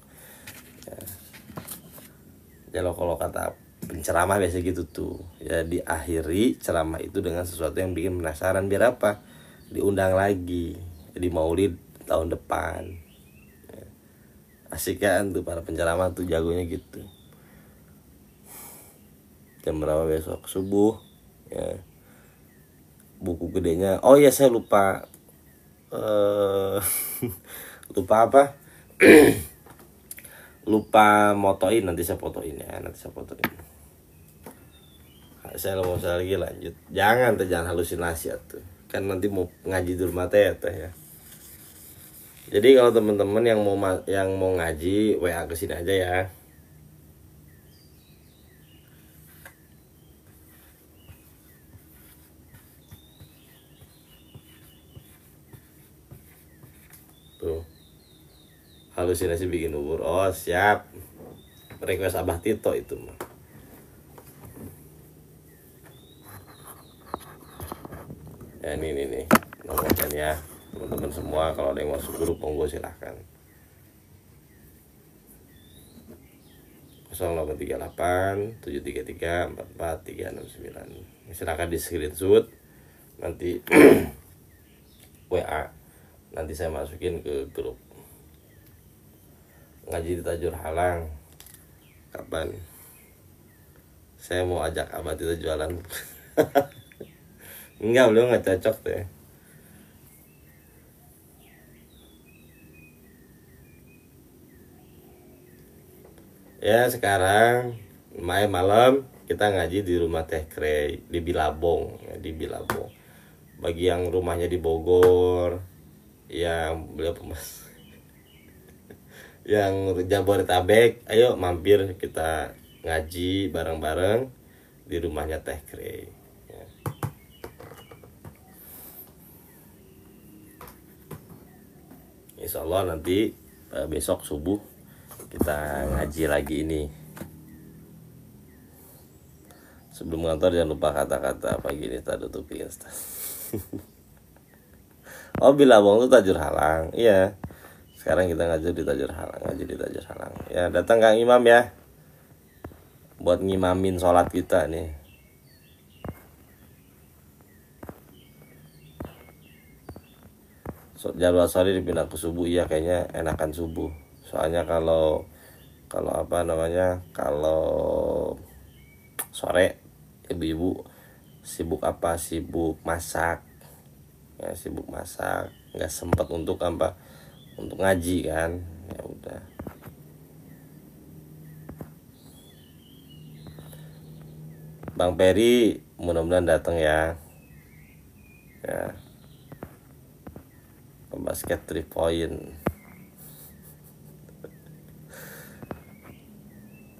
Ya kalau kata penceramah biasa gitu tuh ya, diakhiri ceramah itu dengan sesuatu yang bikin penasaran, biar apa? Diundang lagi di maulid tahun depan ya. Asik kan tuh para penceramah tuh, jagonya gitu. Jam berapa besok? Subuh ya. Buku gedenya, oh ya saya lupa lupa apa lupa motoin, nanti saya fotoin ya, nanti saya fotoin. Saya mau saya lagi lanjut. Jangan halusinasi tuh. Kan nanti mau ngaji di rumah teh ya. Jadi kalau teman-teman yang mau ngaji, WA ke sini aja ya. Tuh. Halusinasi bikin ubur. Oh, siap. Request Abah Tito itu mah. Ya ini nih nomornya ya teman-teman semua, kalau ada yang masuk grup monggo silahkan. 0838 733 44369. Silahkan di screenshot nanti WA, nanti saya masukin ke grup. Ngaji di Tajur Halang kapan? Saya mau ajak Abah itu jualan. Enggak, beliau nggak cocok deh. Ya sekarang malam kita ngaji di rumah Teh Krey di Bilabong ya, di Bilabong. Bagi yang rumahnya di Bogor, yang beliau pemas, yang Jabodetabek, ayo mampir kita ngaji bareng-bareng di rumahnya Teh Krey. Ya. Insya Allah nanti besok subuh kita ngaji lagi ini. Sebelum ngantor jangan lupa kata-kata apa gini tadi tutupi ya. Oh Bilabong itu Tajur Halang. Iya. Sekarang kita ngaji di Tajur Halang, Ya datang Kang Imam ya. Buat ngimamin sholat kita nih. Jadwal sore dipindah ke subuh, iya kayaknya enakan subuh. Soalnya kalau apa namanya, kalau sore ibu-ibu sibuk masak ya, nggak sempat untuk ngaji kan. Ya udah, Bang Peri mudah-mudahan datang ya basket 3 point.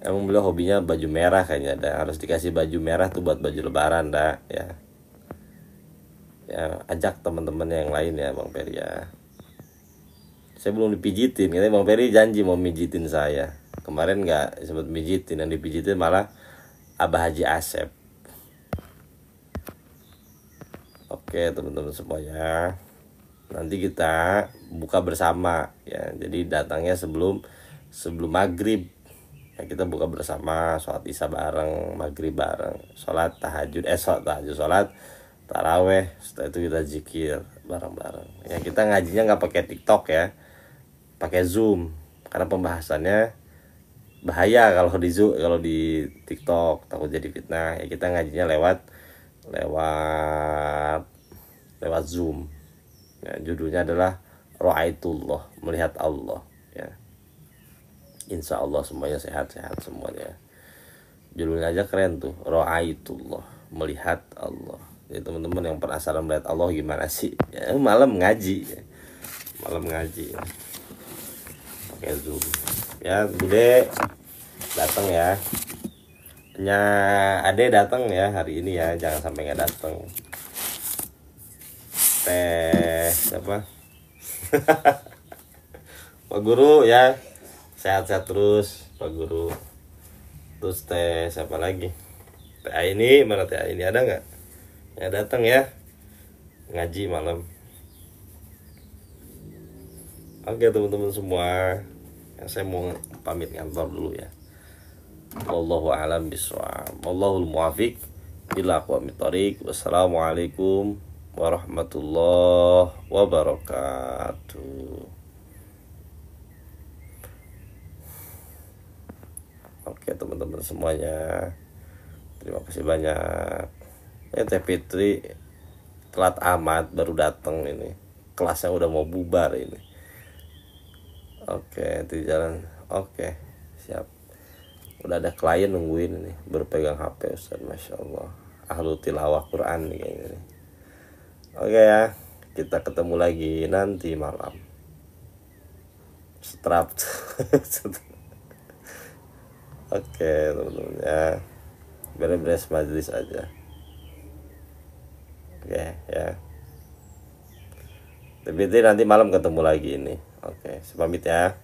Emang beliau hobinya baju merah kayaknya, harus dikasih baju merah tuh buat baju lebaran ya. Ya ajak teman-teman yang lain ya Bang Peri ya. Saya belum dipijitin, katanya Bang Peri janji mau mijitin saya. Kemarin nggak sempat mijitin, yang dipijitin malah Abah Haji Asep. Oke teman-teman semuanya, nanti kita buka bersama ya. Jadi datangnya sebelum maghrib ya, kita buka bersama, sholat isya bareng, maghrib bareng, sholat taraweh, setelah itu kita zikir bareng-bareng ya. Kita ngajinya nggak pakai TikTok ya, pakai Zoom, karena pembahasannya bahaya kalau di TikTok, takut jadi fitnah ya. Kita ngajinya lewat Zoom ya. Judulnya adalah Ra'aitullah, melihat Allah ya. Insya Allah semuanya sehat-sehat semuanya. Judulnya aja keren tuh, Ra'aitullah, melihat Allah. Jadi teman-teman yang penasaran melihat Allah gimana sih ya, malam ngaji ya. Pakai Zoom ya. Bude datang ya, Ade datang ya hari ini ya, jangan sampai nggak datang. Teh siapa? Pak Guru ya, sehat-sehat terus Pak Guru. Terus teh siapa lagi? Teh ini mana? Teh ini ada nggak? Ya datang ya, ngaji malam. Oke teman-teman semua ya, saya mau pamit kantor dulu ya. Wallahu a'lam bishawab. Wallahul muwaffiq ila aqwamit thoriq. Wassalamualaikum warahmatullahi wabarakatuh. Oke teman-teman semuanya, terima kasih banyak. Teh Fitri telat amat baru datang ini, kelasnya udah mau bubar ini. Oke di jalan. Oke. siap. Udah ada klien nungguin nih berpegang HP Ustaz, Masya Allah. Ahlu tilawah Quran nih kayaknya nih. Oke ya, kita ketemu lagi nanti malam. Strap. Oke teman-teman ya, beres-beres majelis aja. Oke ya, TBT nanti malam ketemu lagi ini. Oke, saya pamit ya.